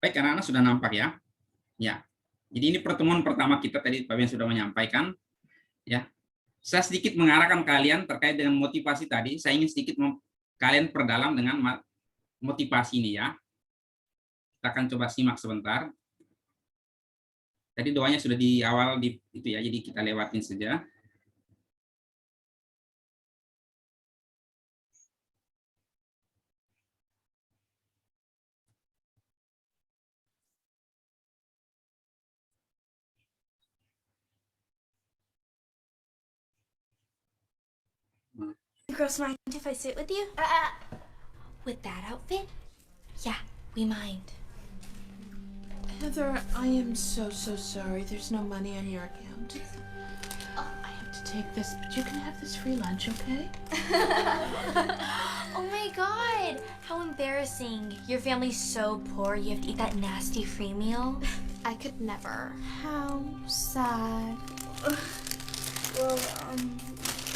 Baik, anak-anak sudah nampak ya? Ya. Jadi ini pertemuan pertama kita tadi Pak Ben sudah menyampaikan, ya. Saya sedikit mengarahkan kalian terkait dengan motivasi tadi, saya ingin sedikit kalian perdalam dengan motivasi ini ya. Kita akan coba simak sebentar. Tadi doanya sudah di awal itu ya, jadi kita lewatin saja. You girls mind if I sit with you? With that outfit? Yeah, we mind. Heather, I am so sorry. There's no money on your account. I have to take this, but you can have this free lunch, okay? Oh my god, how embarrassing. Your family's so poor you have to eat that nasty free meal. I could never. How sad. Well,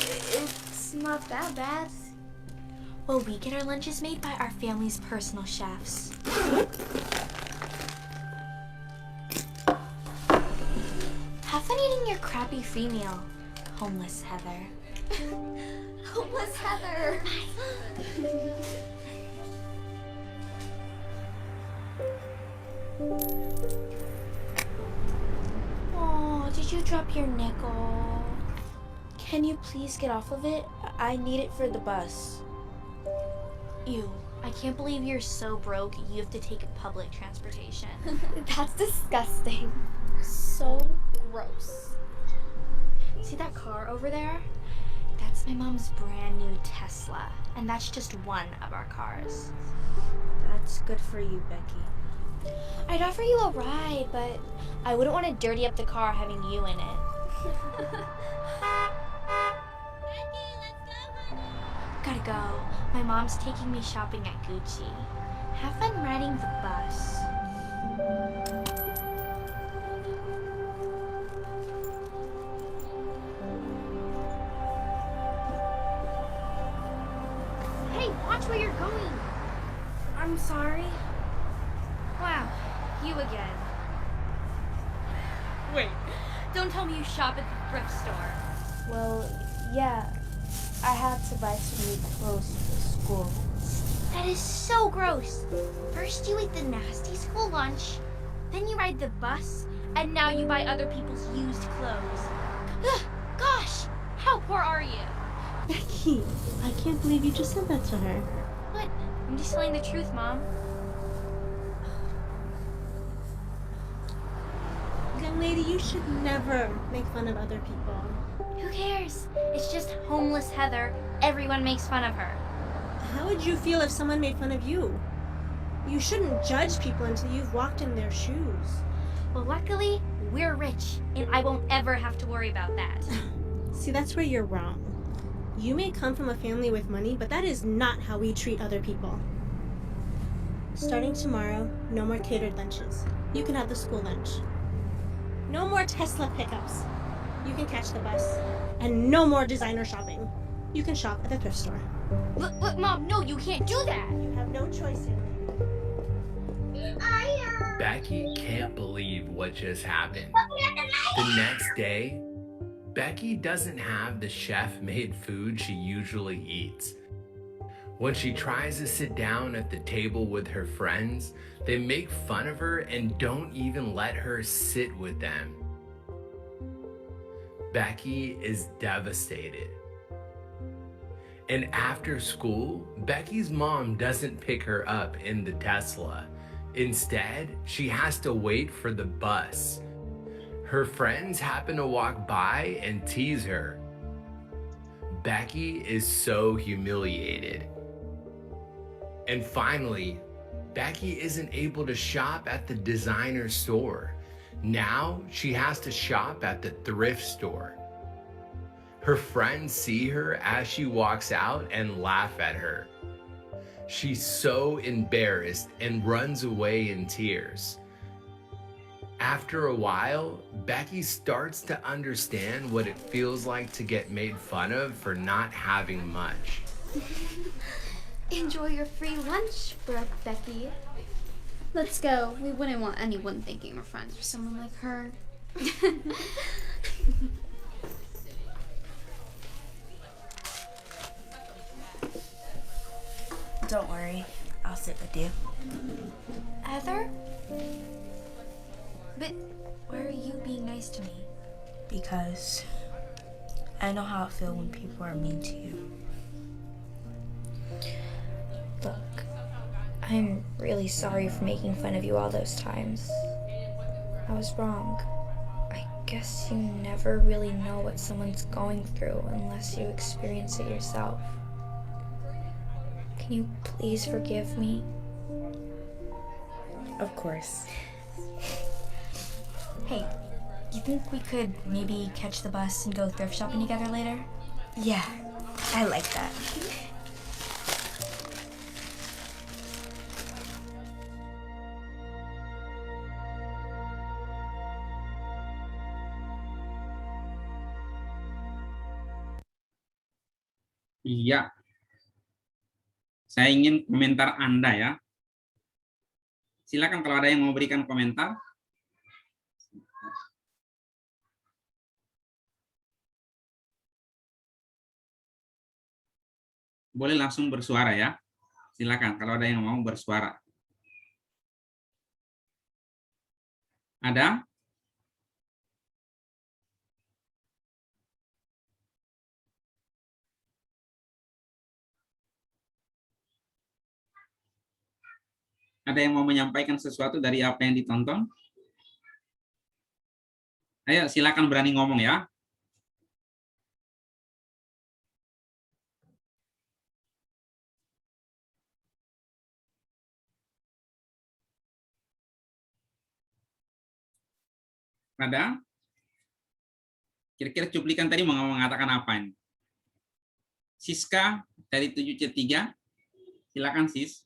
it's not that bad. Well, we get our lunches made by our family's personal chefs. Have fun eating your crappy free meal, homeless Heather. Homeless Heather. Oh, did you drop your nickel? Can you please get off of it? I need it for the bus. Ew, I can't believe you're so broke you have to take public transportation. That's disgusting. So gross. See that car over there? That's my mom's brand new Tesla, and that's just one of our cars. That's good for you, Becky. I'd offer you a ride, but I wouldn't want to dirty up the car having you in it. Gotta go. My mom's taking me shopping at Gucci. Have fun riding the bus. Hey, watch where you're going. I'm sorry. Wow, you again. Wait, don't tell me you shop at the thrift store. Well, yeah. I had to buy some new clothes for school. That is so gross. First you eat the nasty school lunch, then you ride the bus, and now you buy other people's used clothes. Ugh, gosh, how poor are you? Becky, I can't believe you just said that to her. What? I'm just telling the truth, Mom. Young lady, you should never make fun of other people. Who cares? It's just homeless Heather. Everyone makes fun of her. How would you feel if someone made fun of you? You shouldn't judge people until you've walked in their shoes. Well, luckily, we're rich, and I won't ever have to worry about that. See, that's where you're wrong. You may come from a family with money, but that is not how we treat other people. Starting tomorrow, no more catered lunches. You can have the school lunch. No more Tesla pickups. You can catch the bus. And no more designer shopping. You can shop at the thrift store. Look, Mom, no, you can't do that. You have no choice in Becky can't believe what just happened. The next day, Becky doesn't have the chef-made food she usually eats. When she tries to sit down at the table with her friends, they make fun of her and don't even let her sit with them. Becky is devastated. And after school, Becky's mom doesn't pick her up in the Tesla. Instead, she has to wait for the bus. Her friends happen to walk by and tease her. Becky is so humiliated. And finally, Becky isn't able to shop at the designer store. Now she has to shop at the thrift store. Her friends see her as she walks out and laugh at her. She's so embarrassed and runs away in tears. After a while, Becky starts to understand what it feels like to get made fun of for not having much. Enjoy your free lunch, Becky. Let's go. We wouldn't want anyone thinking we're friends with someone like her. Don't worry, I'll sit with you. Heather? But why are you being nice to me? Because I know how it feels when people are mean to you. Look, I'm really sorry for making fun of you all those times. I was wrong. I guess you never really know what someone's going through unless you experience it yourself. Can you please forgive me? Of course. Hey, you think we could maybe catch the bus and go thrift shopping together later? Yeah, I like that. Iya. Saya ingin komentar Anda ya. Silakan kalau ada yang mau berikan komentar. Boleh langsung bersuara ya. Silakan kalau ada yang mau bersuara. Ada? Ada yang mau menyampaikan sesuatu dari apa yang ditonton? Ayo silakan berani ngomong ya. Ada? Kira-kira cuplikan tadi mau mengatakan apa ini? Siska dari 7C3. Silakan Sis.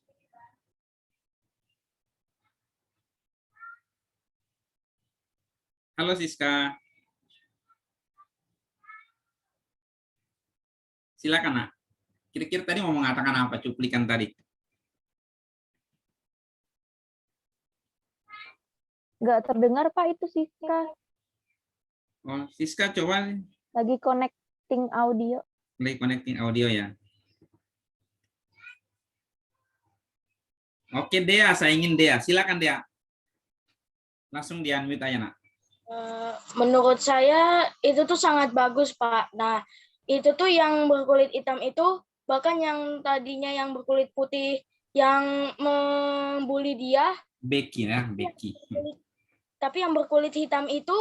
Halo Siska. Silakan Nak. Kira-kira tadi mau mengatakan apa cuplikan tadi? Nggak terdengar, Pak, itu Siska. Oh, Siska coba Lagi connecting audio. play connecting audio ya. Oke Dea, saya ingin Dea. Silakan Dea. Langsung di-unmute aja Nak. Menurut saya itu tuh sangat bagus, Pak. Nah, itu tuh yang berkulit hitam itu, bahkan yang tadinya yang berkulit putih yang membuli dia, Becky ya, Becky. tapi yang berkulit hitam itu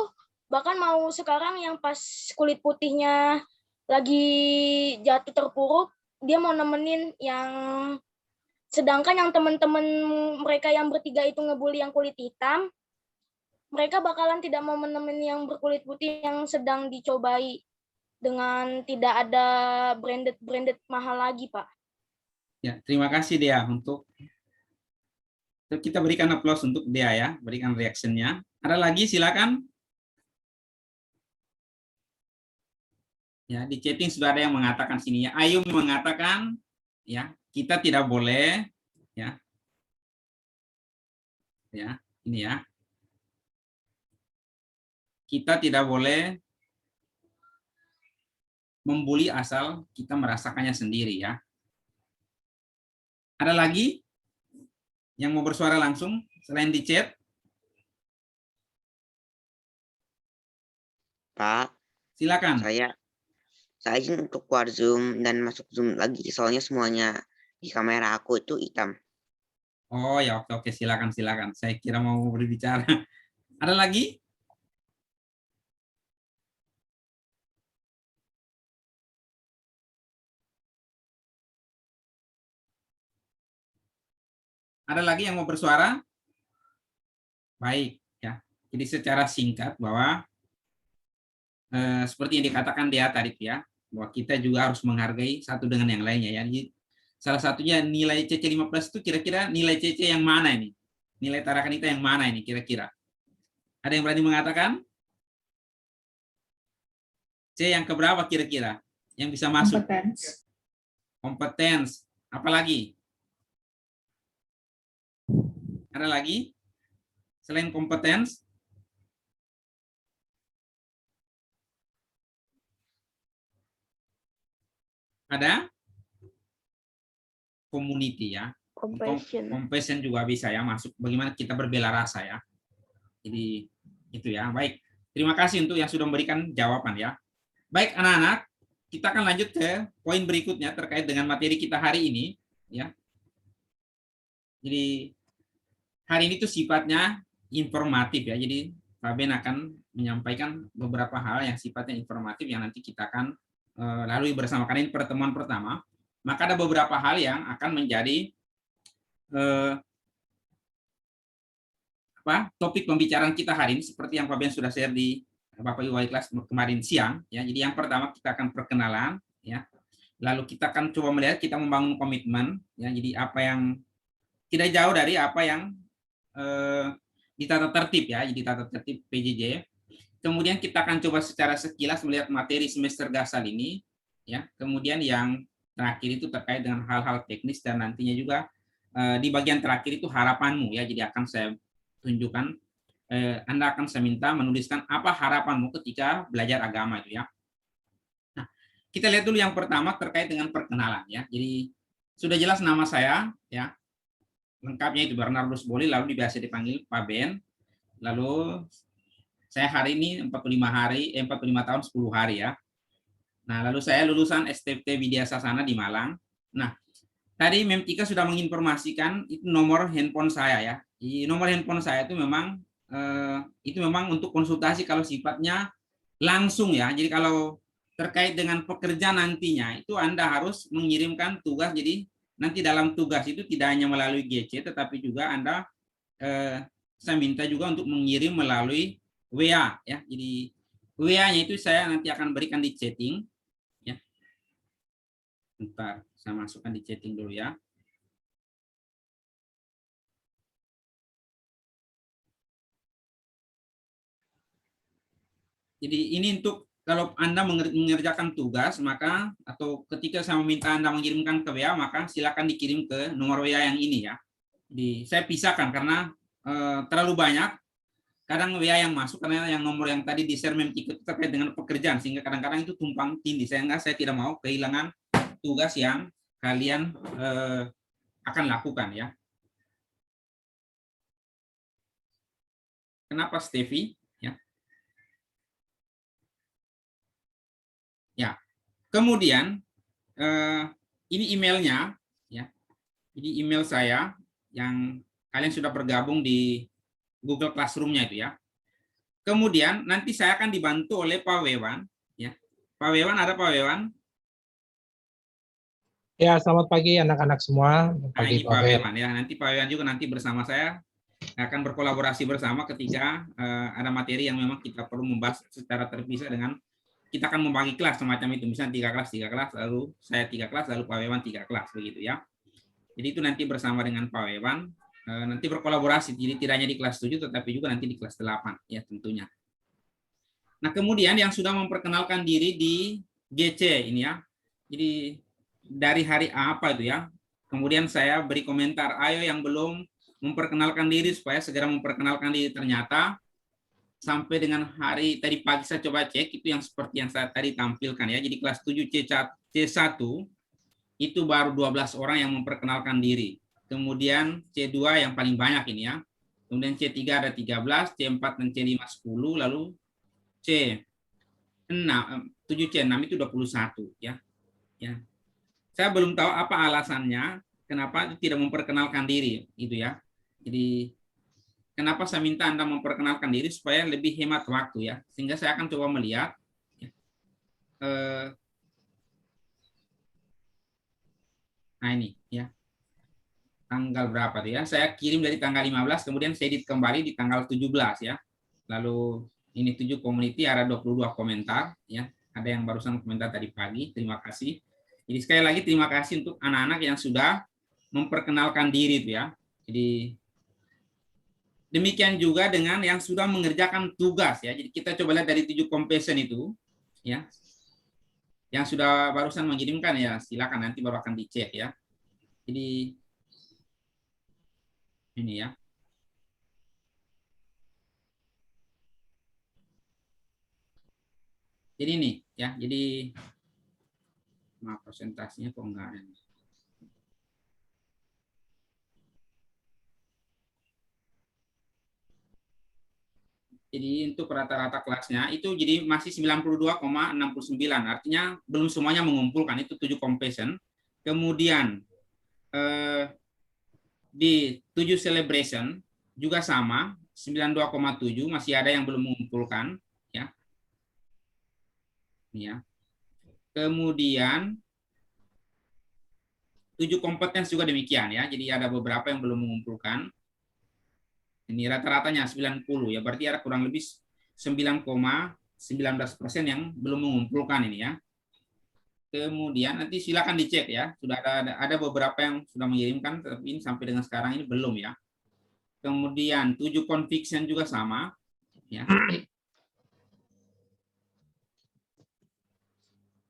bahkan mau sekarang yang pas kulit putihnya lagi jatuh terpuruk, dia mau nemenin yang, sedangkan yang teman-teman mereka yang bertiga itu ngebully yang kulit hitam, mereka bakalan tidak mau menemani yang berkulit putih yang sedang dicobai dengan tidak ada branded mahal lagi, Pak. Ya, terima kasih Dea untuk kita berikan aplaus untuk Dea ya, berikan reaksinya. Ada lagi silakan. Ya, di chatting sudah ada yang mengatakan sini ya. Ayu mengatakan ya, kita tidak boleh ya. Ya, ini ya. Kita tidak boleh membuli asal kita merasakannya sendiri ya. Ada lagi yang mau bersuara langsung selain di chat? Pak, Silakan. saya izin untuk keluar Zoom dan masuk Zoom lagi, soalnya semuanya di kamera aku itu hitam. Oh ya, oke, silakan. Saya kira mau berbicara. Ada lagi? Ada lagi yang mau bersuara? Baik, ya. Jadi secara singkat bahwa seperti yang dikatakan dia tadi ya, bahwa kita juga harus menghargai satu dengan yang lainnya ya. Jadi, salah satunya nilai CC 15 itu kira-kira nilai CC yang mana ini? Nilai tarakan kita yang mana ini kira-kira? Ada yang berani mengatakan? C yang keberapa kira-kira? Yang bisa masuk? Kompetens. Apalagi? Ada lagi? Selain kompetens? Ada? Community ya. Compassion. Compassion juga bisa ya masuk. Bagaimana kita berbela rasa ya. Jadi itu ya. Baik. Terima kasih untuk yang sudah memberikan jawaban ya. Baik anak-anak, kita akan lanjut ke poin berikutnya terkait dengan materi kita hari ini ya. Jadi hari ini tuh sifatnya informatif ya. Jadi Pak Ben akan menyampaikan beberapa hal yang sifatnya informatif yang nanti kita akan lalui bersama. Karena ini pertemuan pertama, maka ada beberapa hal yang akan menjadi topik pembicaraan kita hari ini seperti yang Pak Ben sudah share di Bapak Ibu wali kelas kemarin siang ya. Jadi yang pertama kita akan perkenalan ya. Lalu kita akan coba melihat kita membangun komitmen ya. Jadi apa yang tidak jauh dari apa yang di tata tertib ya. Jadi tata tertib PJJ. Kemudian kita akan coba secara sekilas melihat materi semester dasar ini ya. Kemudian yang terakhir itu terkait dengan hal-hal teknis dan nantinya juga di bagian terakhir itu harapanmu ya. Jadi akan saya tunjukkan, Anda akan saya minta menuliskan apa harapanmu ketika belajar agama itu ya. Nah, kita lihat dulu yang pertama terkait dengan perkenalan ya. Jadi sudah jelas nama saya ya. Lengkapnya itu Bernardus Boli, lalu biasa dipanggil Pak Ben. Lalu saya hari ini 45 tahun 10 hari ya. Nah, lalu saya lulusan STT Widya Sasana di Malang. Nah, tadi Mem Tika sudah menginformasikan itu nomor handphone saya ya. Di nomor handphone saya itu memang untuk konsultasi kalau sifatnya langsung ya. Jadi kalau terkait dengan pekerja nantinya itu Anda harus mengirimkan tugas. Jadi nanti dalam tugas itu tidak hanya melalui GC tetapi juga Anda saya minta juga untuk mengirim melalui WA ya. Jadi WA-nya itu saya nanti akan berikan di chatting ya. Bentar, saya masukkan di chatting dulu ya. Jadi ini untuk kalau Anda mengerjakan tugas, maka atau ketika saya meminta Anda mengirimkan ke WA, maka silakan dikirim ke nomor WA yang ini ya. Jadi saya pisahkan karena terlalu banyak. Kadang WA yang masuk karena yang nomor yang tadi di share Mem Tika terkait dengan pekerjaan, sehingga kadang-kadang itu tumpang tindih. Saya tidak mau kehilangan tugas yang kalian akan lakukan ya. Kenapa Steffi? Ya, kemudian ini emailnya, ya. Ini email saya yang kalian sudah bergabung di Google Classroom-nya itu ya. Kemudian nanti saya akan dibantu oleh Pak Wewan, ya. Pak Wewan, ada Pak Wewan? Ya, selamat pagi anak-anak semua. Ini Pak Wewan ya. Nanti Pak Wewan juga nanti bersama saya akan berkolaborasi bersama ketika ada materi yang memang kita perlu membahas secara terpisah dengan kita akan membagi kelas semacam itu, misalnya 3 kelas, lalu saya 3 kelas, lalu Pak Wewan 3 kelas, begitu ya. Jadi itu nanti bersama dengan Pak Wewan, nanti berkolaborasi, jadi tidak hanya di kelas 7, tetapi juga nanti di kelas 8, ya tentunya. Nah kemudian yang sudah memperkenalkan diri di GC ini ya, jadi dari hari apa itu ya, kemudian saya beri komentar, ayo yang belum memperkenalkan diri supaya segera memperkenalkan diri. Ternyata sampai dengan hari tadi pagi saya coba cek itu yang seperti yang saya tadi tampilkan ya. Jadi kelas 7 C1 itu baru 12 orang yang memperkenalkan diri. Kemudian C2 yang paling banyak ini ya. Kemudian C3 ada 13, C4 dan C5 10, lalu C6 7C6 itu 21 ya. Ya. Saya belum tahu apa alasannya kenapa tidak memperkenalkan diri itu ya. Jadi kenapa saya minta Anda memperkenalkan diri supaya lebih hemat waktu ya, sehingga saya akan coba melihat ya. Nah ini ya, tanggal berapa tuh ya, saya kirim dari tanggal 15, kemudian saya edit kembali di tanggal 17 ya, lalu ini 7 community ada 22 komentar ya, ada yang barusan komentar tadi pagi, terima kasih. Jadi sekali lagi terima kasih untuk anak-anak yang sudah memperkenalkan diri itu ya. Jadi demikian juga dengan yang sudah mengerjakan tugas ya. Jadi kita coba lihat dari 7 compassion itu ya. Yang sudah barusan mengirimkan ya, silakan nanti baru akan dicek ya. Jadi ini ya. Jadi ini ya, jadi maaf presentasinya kok enggak ada. Jadi untuk rata-rata kelasnya itu jadi masih 92,69, artinya belum semuanya mengumpulkan, itu 7 completion. Kemudian di 7 celebration juga sama, 92,7, masih ada yang belum mengumpulkan ya. Ini ya. Kemudian 7 competence juga demikian ya. Jadi ada beberapa yang belum mengumpulkan. Ini rata-ratanya 90 ya, berarti ada kurang lebih 9,19% yang belum mengumpulkan ini ya. Kemudian nanti silakan dicek ya, sudah ada beberapa yang sudah mengirimkan, tapi ini sampai dengan sekarang ini belum ya. Kemudian 7 conviction juga sama ya.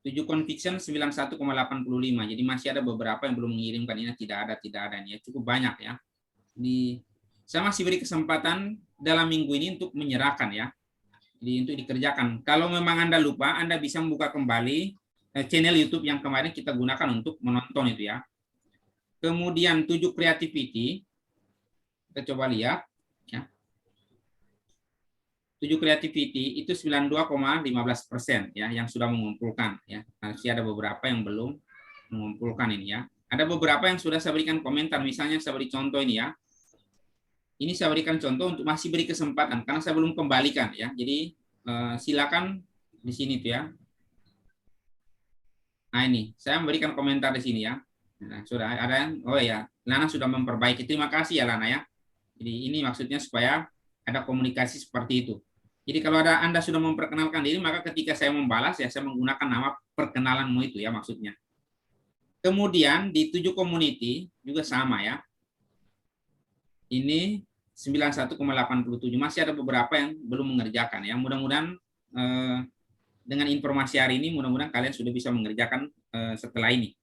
7 conviction 91,85. Jadi masih ada beberapa yang belum mengirimkan, ini tidak ada ini ya, cukup banyak ya. Saya masih beri kesempatan dalam minggu ini untuk menyerahkan ya. Jadi untuk dikerjakan. Kalau memang Anda lupa, Anda bisa membuka kembali channel YouTube yang kemarin kita gunakan untuk menonton itu ya. Kemudian 7 creativity. Kita coba lihat ya. 7 creativity itu 92,15% ya yang sudah mengumpulkan ya. Masih ada beberapa yang belum mengumpulkan ini ya. Ada beberapa yang sudah saya berikan komentar, misalnya saya beri contoh ini ya. Ini saya berikan contoh untuk masih beri kesempatan karena saya belum kembalikan ya. Jadi silakan di sini tuh ya. Nah ini saya memberikan komentar di sini ya. Nah, sudah ada, oh ya, Lana sudah memperbaiki. Terima kasih ya Lana ya. Jadi ini maksudnya supaya ada komunikasi seperti itu. Jadi kalau ada Anda sudah memperkenalkan diri, maka ketika saya membalas ya saya menggunakan nama perkenalanmu itu ya maksudnya. Kemudian di 7 community juga sama ya. Ini 91,87, masih ada beberapa yang belum mengerjakan ya. Mudah-mudahan dengan informasi hari ini mudah-mudahan kalian sudah bisa mengerjakan setelah ini.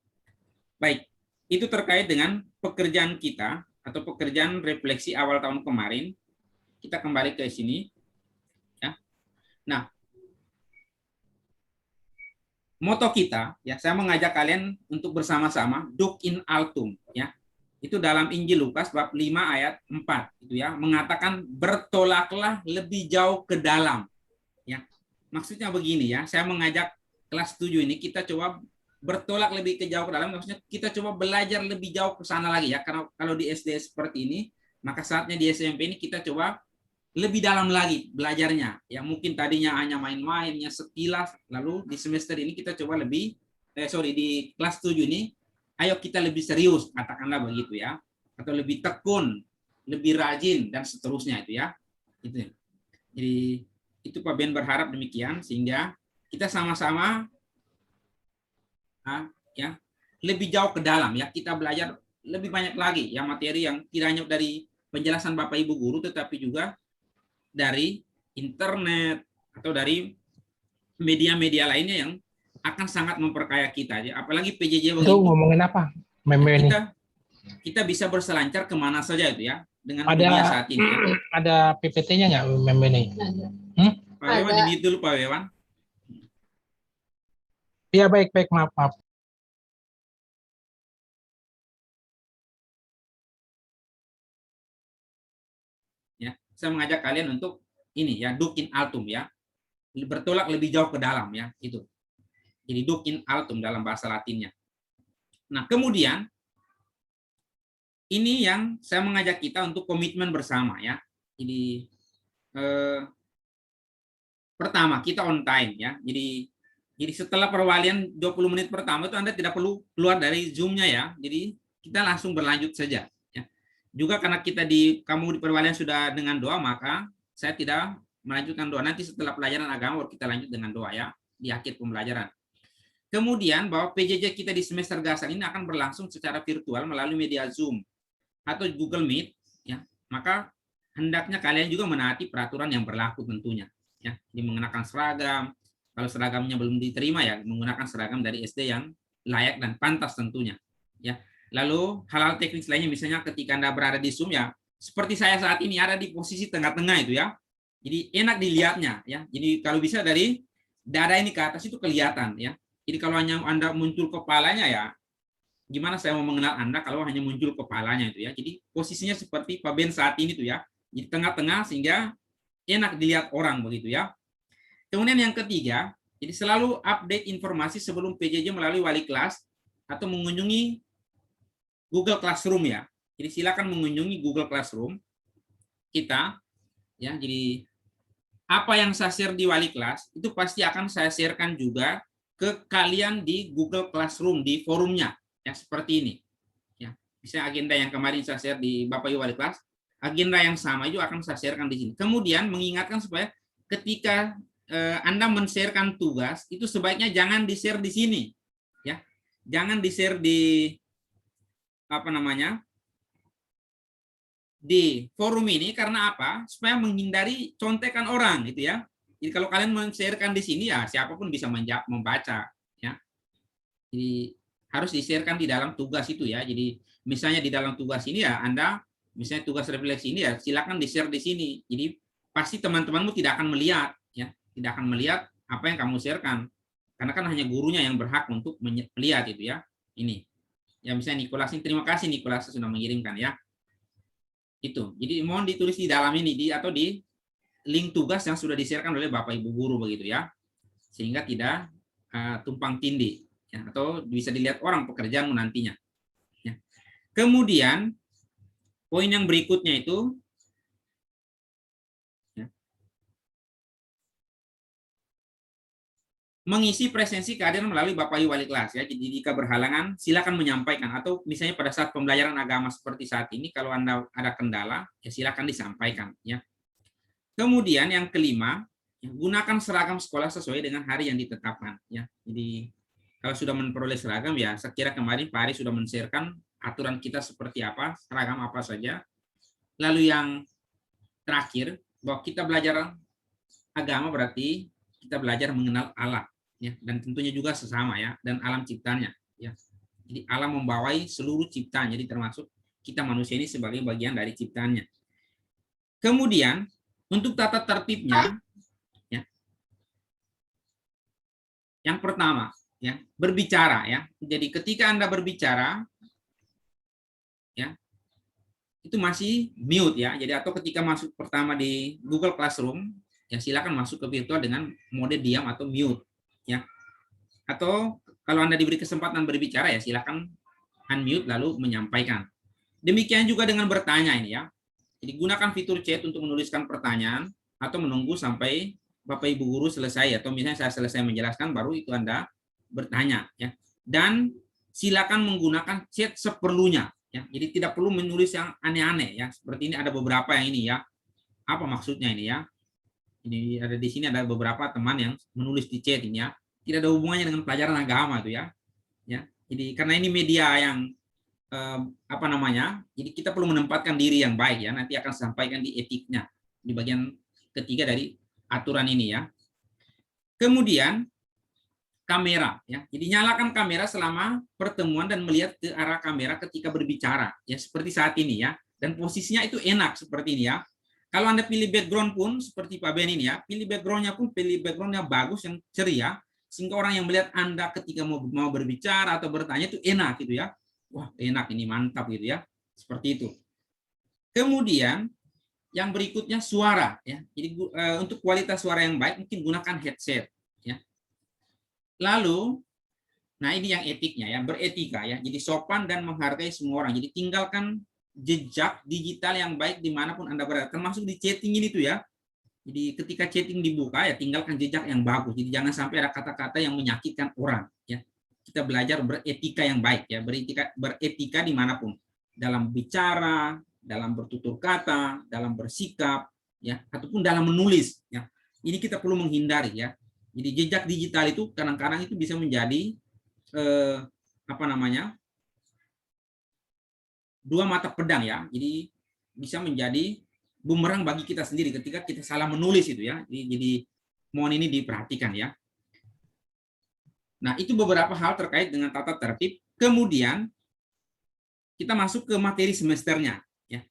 Baik, itu terkait dengan pekerjaan kita atau pekerjaan refleksi awal tahun kemarin. Kita kembali ke sini ya. Nah, moto kita ya, saya mengajak kalian untuk bersama-sama Duc in altum ya. Itu dalam Injil Lukas bab 5 ayat 4 itu ya, mengatakan bertolaklah lebih jauh ke dalam ya. Maksudnya begini ya, saya mengajak kelas 7 ini kita coba bertolak lebih ke jauh ke dalam, maksudnya kita coba belajar lebih jauh ke sana lagi ya. Karena kalau di SD seperti ini, maka saatnya di SMP ini kita coba lebih dalam lagi belajarnya. Ya mungkin tadinya hanya main-mainnya sekilas, lalu di semester ini kita coba lebih di kelas 7 ini ayo kita lebih serius, katakanlah begitu ya, atau lebih tekun, lebih rajin dan seterusnya itu ya. Itu. Jadi itu Pak Ben berharap demikian sehingga kita sama-sama ya lebih jauh ke dalam ya, kita belajar lebih banyak lagi ya materi yang tidak hanya dari penjelasan Bapak Ibu guru tetapi juga dari internet atau dari media-media lainnya yang akan sangat memperkaya kita ya. Apalagi PJJ itu ngomongin apa meme ini? Kita bisa berselancar kemana saja itu ya dengan dunia saat ini ya. Ada PPT-nya nggak meme ini? Pak Wewan di dulu Pak Wewan. Iya baik maaf. Ya, saya mengajak kalian untuk ini ya, Duc in altum ya, bertolak lebih jauh ke dalam ya itu. Jadi Duc in altum dalam bahasa Latinnya. Nah kemudian ini yang saya mengajak kita untuk komitmen bersama ya. Jadi pertama kita on time ya. Jadi setelah perwalian 20 menit pertama itu Anda tidak perlu keluar dari Zoom-nya ya. Jadi kita langsung berlanjut saja. Ya. Juga karena kamu di perwalian sudah dengan doa, maka saya tidak melanjutkan doa. Nanti setelah pelajaran agama baru kita lanjut dengan doa ya di akhir pembelajaran. Kemudian bahwa PJJ kita di semester dasar ini akan berlangsung secara virtual melalui media Zoom atau Google Meet ya. Maka hendaknya kalian juga menaati peraturan yang berlaku tentunya ya. Jadi mengenakan seragam, kalau seragamnya belum diterima ya menggunakan seragam dari SD yang layak dan pantas tentunya ya. Lalu hal-hal teknis lainnya misalnya ketika Anda berada di Zoom ya seperti saya saat ini ada di posisi tengah-tengah itu ya. Jadi enak dilihatnya ya. Jadi kalau bisa dari dada ini ke atas itu kelihatan ya. Jadi kalau hanya Anda muncul kepalanya ya, gimana saya mau mengenal Anda kalau hanya muncul kepalanya itu ya. Jadi posisinya seperti Pak Ben saat ini tuh ya, di tengah-tengah sehingga enak dilihat orang begitu ya. Kemudian yang ketiga, jadi selalu update informasi sebelum PJJ melalui wali kelas atau mengunjungi Google Classroom ya. Jadi silakan mengunjungi Google Classroom kita ya. Jadi apa yang saya share di wali kelas itu pasti akan saya sharekan juga ke kalian di Google Classroom di forumnya ya, seperti ini ya. Misalnya agenda yang kemarin saya share di Bapak Ibu wali kelas, agenda yang sama juga akan saya sharekan di sini. Kemudian mengingatkan supaya ketika Anda men-sharekan tugas itu sebaiknya jangan di-share di sini ya. Jangan di-share di apa namanya? Di forum ini, karena apa? Supaya menghindari contekan orang gitu ya. Jadi kalau kalian men-sharekan di sini ya siapapun bisa membaca ya. Jadi harus di-sharekan di dalam tugas itu ya. Jadi misalnya di dalam tugas ini ya Anda misalnya tugas refleksi ini ya silakan di-share di sini. Jadi pasti teman-temanmu tidak akan melihat ya, tidak akan melihat apa yang kamu sharekan. Karena kan hanya gurunya yang berhak untuk melihat itu ya. Ini. Ya misalnya Nicholas ini, terima kasih Nicholas sudah mengirimkan ya. Itu. Jadi mohon ditulis di dalam ini atau di link tugas yang sudah di-sharekan oleh Bapak Ibu guru begitu ya. Sehingga tidak tumpang tindih ya, atau bisa dilihat orang pekerjaanmu nantinya. Ya. Kemudian poin yang berikutnya itu ya, mengisi presensi kehadiran melalui Bapak Ibu wali kelas ya. Jadi jika berhalangan silakan menyampaikan, atau misalnya pada saat pembelajaran agama seperti saat ini kalau Anda ada kendala ya silakan disampaikan ya. Kemudian yang kelima, ya, gunakan seragam sekolah sesuai dengan hari yang ditetapkan ya. Jadi kalau sudah memperoleh seragam ya saya kira kemarin Pak Ari sudah men-sharekan aturan kita seperti apa, seragam apa saja. Lalu yang terakhir, bahwa kita belajar agama berarti kita belajar mengenal Allah ya, dan tentunya juga sesama ya, dan alam ciptanya ya. Jadi alam membawai seluruh ciptaan, jadi termasuk kita manusia ini sebagai bagian dari ciptaannya. Kemudian untuk tata tertibnya ya, yang pertama ya, berbicara ya. Jadi ketika Anda berbicara ya itu masih mute ya. Jadi atau ketika masuk pertama di Google Classroom ya silakan masuk ke virtual dengan mode diam atau mute ya. Atau kalau Anda diberi kesempatan berbicara ya silakan unmute lalu menyampaikan. Demikian juga dengan bertanya ini ya. Jadi gunakan fitur chat untuk menuliskan pertanyaan atau menunggu sampai Bapak Ibu guru selesai, atau misalnya saya selesai menjelaskan baru itu Anda bertanya ya. Dan silakan menggunakan chat seperlunya ya. Jadi tidak perlu menulis yang aneh-aneh ya. Seperti ini ada beberapa yang ini ya. Apa maksudnya ini ya? Ini ada di sini ada beberapa teman yang menulis di chat ini ya. Tidak ada hubungannya dengan pelajaran agama tuh ya. Ya. Jadi karena ini media yang apa namanya? Jadi kita perlu menempatkan diri yang baik ya. Nanti akan sampaikan di etiknya di bagian ketiga dari aturan ini ya. Kemudian kamera ya. Jadi nyalakan kamera selama pertemuan dan melihat ke arah kamera ketika berbicara ya, seperti saat ini ya. Dan posisinya itu enak seperti ini ya. Kalau Anda pilih background pun seperti Pak Ben ini ya, pilih backgroundnya pun pilih backgroundnya bagus yang ceria sehingga orang yang melihat Anda ketika mau berbicara atau bertanya itu enak gitu ya. Wah, enak ini, mantap gitu ya. Seperti itu. Kemudian yang berikutnya suara ya. Jadi untuk kualitas suara yang baik mungkin gunakan headset ya. Lalu nah ini yang etiknya ya, beretika ya. Jadi sopan dan menghargai semua orang. Jadi tinggalkan jejak digital yang baik dimanapun Anda berada, termasuk di chatting ini tuh ya. Jadi ketika chatting dibuka ya tinggalkan jejak yang bagus. Jadi jangan sampai ada kata-kata yang menyakitkan orang ya. Kita belajar beretika yang baik ya, beretika dimanapun, dalam bicara, dalam bertutur kata, dalam bersikap ya, ataupun dalam menulis ya. Ini kita perlu menghindari ya. Jadi jejak digital itu kadang-kadang itu bisa menjadi apa namanya? Dua mata pedang ya. Jadi bisa menjadi bumerang bagi kita sendiri ketika kita salah menulis itu ya. Jadi mohon ini diperhatikan ya. Nah, itu beberapa hal terkait dengan tata tertib. Kemudian kita masuk ke materi semesternya ya.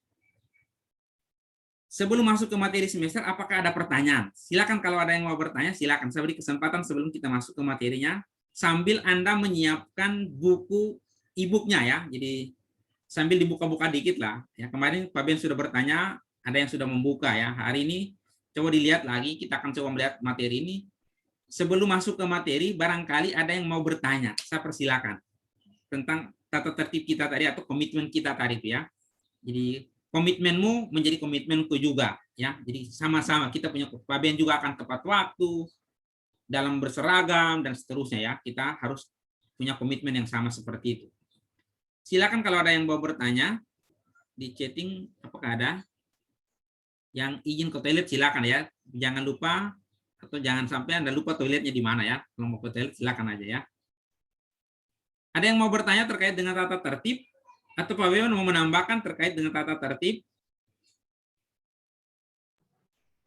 sebelum masuk ke materi semester, apakah ada pertanyaan? Silakan kalau ada yang mau bertanya, silakan. Saya beri kesempatan sebelum kita masuk ke materinya, sambil Anda menyiapkan buku e-booknya ya. Jadi sambil dibuka-buka dikit lah. Ya, kemarin Pak Ben sudah bertanya, ada yang sudah membuka ya. Hari ini coba dilihat lagi, kita akan coba melihat materi ini. Sebelum masuk ke materi, barangkali ada yang mau bertanya. Saya persilakan tentang tata tertib kita tadi atau komitmen kita tadi itu ya. Jadi komitmenmu menjadi komitmenku juga ya. Jadi sama-sama kita punya, Pak Ben juga akan tepat waktu dalam berseragam dan seterusnya ya. Kita harus punya komitmen yang sama seperti itu. Silakan kalau ada yang mau bertanya di chatting, apakah ada yang izin ke toilet, silakan ya. Jangan lupa atau jangan sampai Anda lupa toiletnya di mana ya. Kalau mau ke toilet silakan aja ya. Ada yang mau bertanya terkait dengan tata tertib atau Pak Wewan mau menambahkan terkait dengan tata tertib?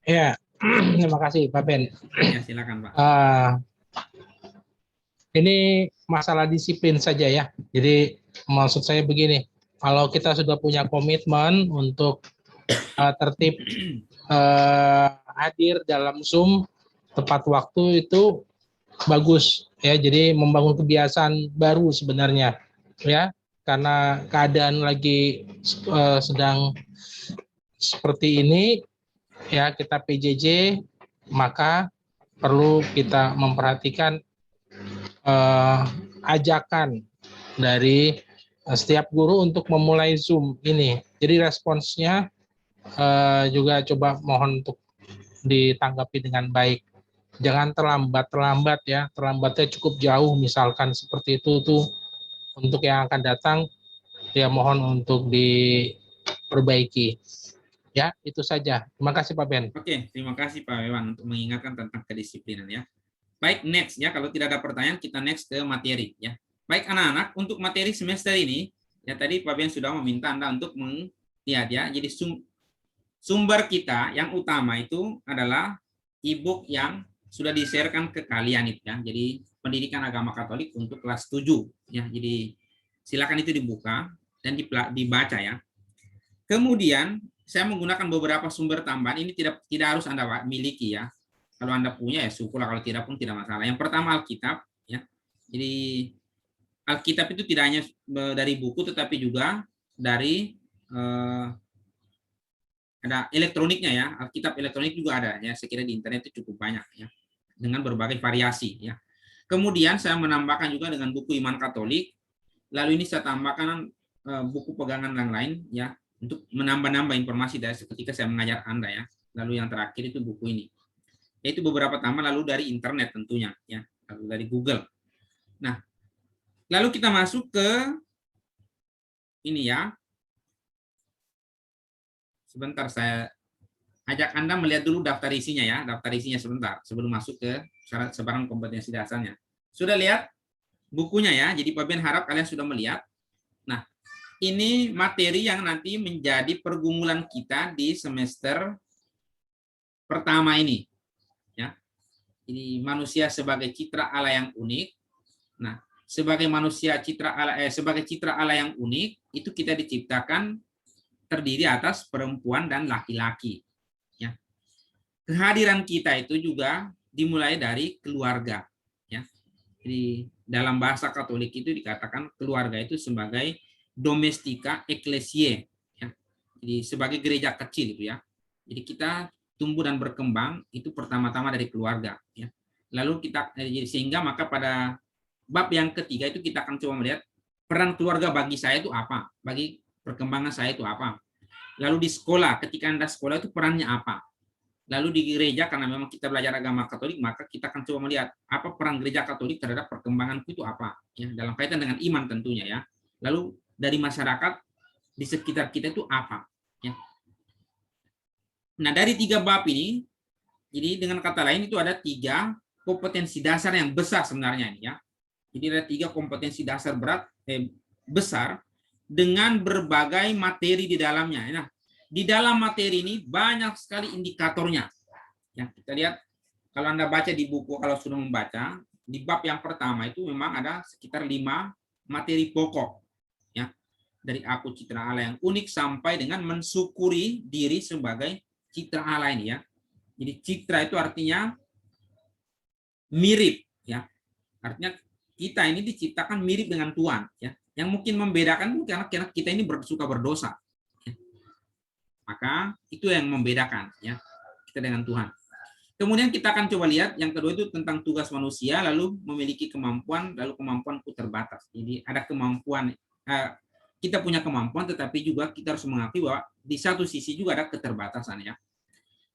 Ya, terima kasih Pak Ben. Ya, silakan Pak. Ini masalah disiplin saja ya. Jadi maksud saya begini, kalau kita sudah punya komitmen untuk tertib hadir dalam Zoom tepat waktu itu bagus ya. Jadi membangun kebiasaan baru sebenarnya ya, karena keadaan lagi sedang seperti ini ya, kita PJJ, maka perlu kita memperhatikan ajakan dari setiap guru untuk memulai Zoom ini. Jadi responsnya juga coba mohon untuk ditanggapi dengan baik. Jangan terlambat ya, terlambatnya cukup jauh misalkan seperti itu tuh. Untuk yang akan datang ya mohon untuk diperbaiki. Ya, itu saja. Terima kasih Pak Ben. Oke, terima kasih Pak Wewan untuk mengingatkan tentang kedisiplinan ya. Baik, next ya, kalau tidak ada pertanyaan kita next ke materi ya. Baik anak-anak, untuk materi semester ini ya tadi Pak Ben sudah meminta Anda untuk melihat ya. Jadi sumber kita yang utama itu adalah e-book yang sudah di-sharekan ke kalian itu ya. Jadi Pendidikan Agama Katolik untuk kelas 7 ya. Jadi silakan itu dibuka dan dibaca ya. Kemudian saya menggunakan beberapa sumber tambahan, ini tidak harus Anda miliki ya. Kalau Anda punya ya syukurlah, kalau tidak pun tidak masalah. Yang pertama Alkitab ya. Jadi Alkitab itu tidak hanya dari buku tetapi juga dari ada elektroniknya ya. Alkitab elektronik juga ada ya. Saya kira di internet itu cukup banyak ya, dengan berbagai variasi ya. Kemudian saya menambahkan juga dengan buku Iman Katolik. Lalu ini saya tambahkan buku pegangan yang lain ya, untuk menambah-nambah informasi dari ketika saya mengajar Anda ya. Lalu yang terakhir itu buku ini. Yaitu beberapa tambah lalu dari internet tentunya ya, lalu dari Google. Nah, lalu kita masuk ke ini ya. Sebentar saya ajak Anda melihat dulu daftar isinya ya, daftar isinya sebentar sebelum masuk ke syarat sebarang kompetensi dasarnya. Sudah lihat bukunya ya, jadi Pak Ben harap kalian sudah melihat. Nah, ini materi yang nanti menjadi pergumulan kita di semester pertama ini. Ya. Jadi manusia sebagai citra Allah yang unik. Nah, sebagai manusia sebagai citra Allah yang unik, itu kita diciptakan terdiri atas perempuan dan laki-laki. Ya. Kehadiran kita itu juga dimulai dari keluarga. Ya. Jadi dalam bahasa Katolik itu dikatakan keluarga itu sebagai domestika ecclesiae. Ya. Jadi sebagai gereja kecil itu ya. Jadi kita tumbuh dan berkembang itu pertama-tama dari keluarga. Ya. Lalu kita sehingga maka pada bab yang ketiga itu kita akan coba melihat peran keluarga bagi saya itu apa, bagi perkembangan saya itu apa. Lalu di sekolah, ketika Anda sekolah itu perannya apa. Lalu di gereja, karena memang kita belajar agama Katolik, maka kita akan coba melihat apa peran gereja Katolik terhadap perkembanganku itu apa, ya, dalam kaitan dengan iman tentunya ya. Lalu dari masyarakat di sekitar kita itu apa. Ya. Nah dari 3 bab ini, jadi dengan kata lain itu ada 3 kompetensi dasar yang besar sebenarnya ini ya. Jadi ada 3 kompetensi dasar besar dengan berbagai materi di dalamnya. Nah, di dalam materi ini banyak sekali indikatornya. Ya, kita lihat kalau Anda baca di buku, kalau sudah membaca, di bab yang pertama itu memang ada sekitar 5 materi pokok. Ya, dari aku citra Allah yang unik sampai dengan mensyukuri diri sebagai citra Allah ini ya. Jadi citra itu artinya mirip ya. Artinya kita ini diciptakan mirip dengan Tuhan ya. Yang mungkin membedakan karena kita ini suka berdosa. Ya. Maka itu yang membedakan ya kita dengan Tuhan. Kemudian kita akan coba lihat yang kedua itu tentang tugas manusia, lalu memiliki kemampuan, lalu kemampuanku terbatas. Jadi ada kemampuan, kita punya kemampuan, tetapi juga kita harus mengakui bahwa di satu sisi juga ada keterbatasan ya.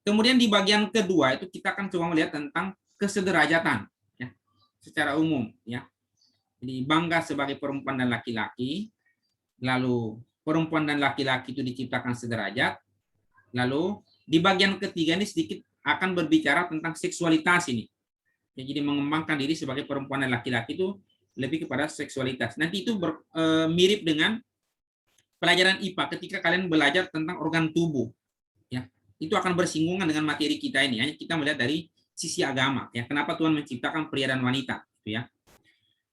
Kemudian di bagian kedua itu kita akan coba melihat tentang kesederajatan ya, secara umum ya. Jadi bangga sebagai perempuan dan laki-laki, lalu perempuan dan laki-laki itu diciptakan sederajat, lalu di bagian ketiga ini sedikit akan berbicara tentang seksualitas ini. Ya, jadi mengembangkan diri sebagai perempuan dan laki-laki itu lebih kepada seksualitas. Nanti itu mirip dengan pelajaran IPA ketika kalian belajar tentang organ tubuh. Ya, itu akan bersinggungan dengan materi kita ini. Hanya kita melihat dari sisi agama. Ya, kenapa Tuhan menciptakan pria dan wanita? Gitu ya.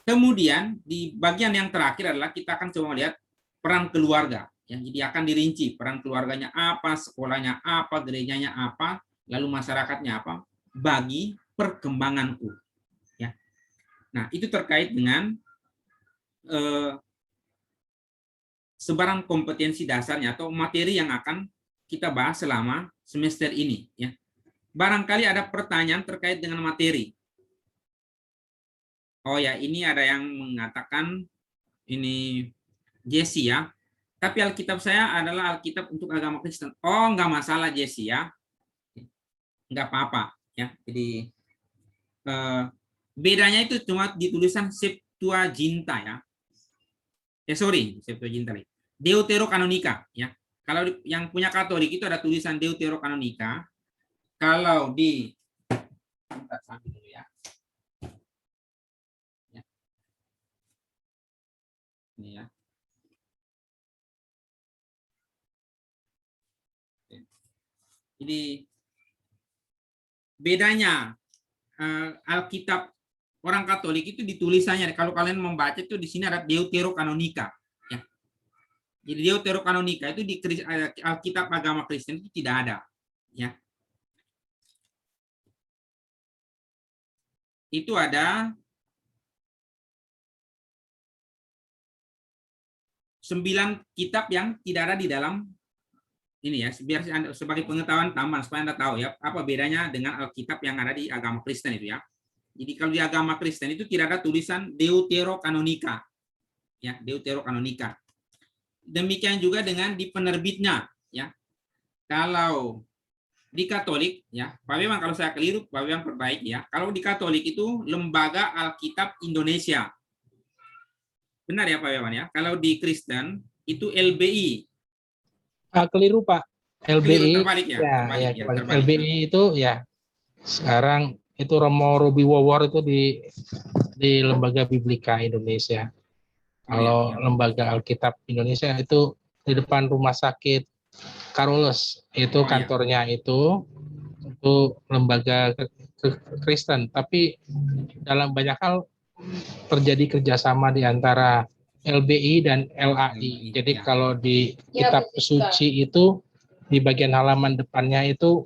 Kemudian di bagian yang terakhir adalah kita akan coba melihat peran keluarga. Ya, jadi akan dirinci peran keluarganya apa, sekolahnya apa, gerejanya apa, lalu masyarakatnya apa bagi perkembanganku ya. Nah, itu terkait dengan sebarang kompetensi dasarnya atau materi yang akan kita bahas selama semester ini ya. Barangkali ada pertanyaan terkait dengan materi. Oh ya, ini ada yang mengatakan ini Jesse ya. Tapi Alkitab saya adalah Alkitab untuk agama Kristen. Oh, enggak masalah Jesse ya. Enggak apa-apa ya. Jadi bedanya itu cuma di tulisan Septuaginta ya. Sorry, Septuaginta. Deuterokanonika ya. Kalau yang punya Katolik itu ada tulisan Deuterokanonika. Kalau di sambil dulu ya. Ini ya. Jadi bedanya Alkitab orang Katolik itu ditulisannya, kalau kalian membaca itu di sini ada Deuterokanonika ya. Jadi Deuterokanonika itu di Alkitab agama Kristen itu tidak ada ya. Itu ada 9 kitab yang tidak ada di dalam ini ya, biar sebagai pengetahuan tambahan supaya Anda tahu ya apa bedanya dengan Alkitab yang ada di agama Kristen itu ya. Jadi kalau di agama Kristen itu tidak ada tulisan Deuterokanonika ya, Deuterokanonika. Demikian juga dengan di penerbitnya ya. Kalau di Katolik ya, Pak Bima kalau saya keliru Pak Bima perbaiki ya. Kalau di Katolik itu Lembaga Alkitab Indonesia. Benar ya Pak Bima ya. Kalau di Kristen itu LBI. Keliru Pak. LBI terbalik ya, terbalik. LBI itu ya sekarang itu Romo Ruby Wawor itu di Lembaga Biblika Indonesia. Kalau Lembaga Alkitab Indonesia itu di depan Rumah Sakit Carolus itu kantornya itu untuk lembaga Kristen. Tapi dalam banyak hal terjadi kerjasama di antara LBI dan LAI. Jadi kalau di kitab suci itu di bagian halaman depannya itu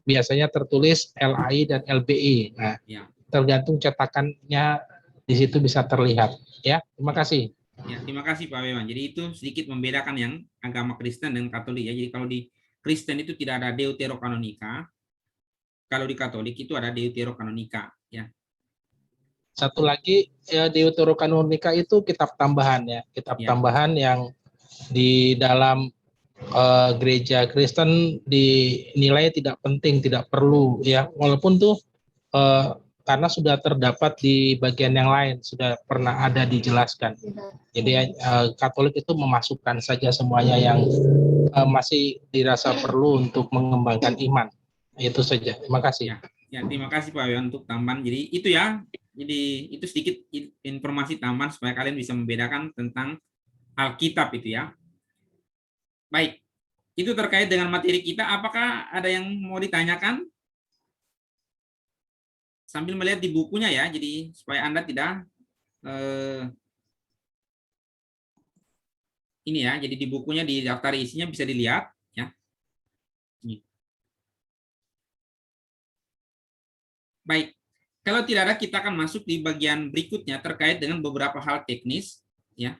biasanya tertulis LAI dan LBI. Nah, tergantung cetakannya di situ bisa terlihat. Ya, terima kasih. Ya, terima kasih Pak Wewan. Jadi itu sedikit membedakan yang agama Kristen dan Katolik ya. Jadi kalau di Kristen itu tidak ada Deuterokanonika. Kalau di Katolik itu ada Deuterokanonika ya. Satu lagi ya, Deuterokanonika itu kitab tambahan ya, kitab tambahan yang di dalam gereja Kristen dinilai tidak penting, tidak perlu ya, walaupun tuh karena sudah terdapat di bagian yang lain, sudah pernah ada dijelaskan. Jadi Katolik itu memasukkan saja semuanya yang masih dirasa perlu untuk mengembangkan iman. Itu saja. Terima kasih. Ya, terima kasih Pak Wewan untuk tambahan. Jadi itu ya. Jadi itu sedikit informasi tambahan supaya kalian bisa membedakan tentang Alkitab itu ya. Baik, itu terkait dengan materi kita. Apakah ada yang mau ditanyakan? Sambil melihat di bukunya ya, jadi supaya Anda tidak ini ya. Jadi di bukunya di daftar isinya bisa dilihat ya. Baik, kalau tidak ada kita akan masuk di bagian berikutnya terkait dengan beberapa hal teknis. Ya.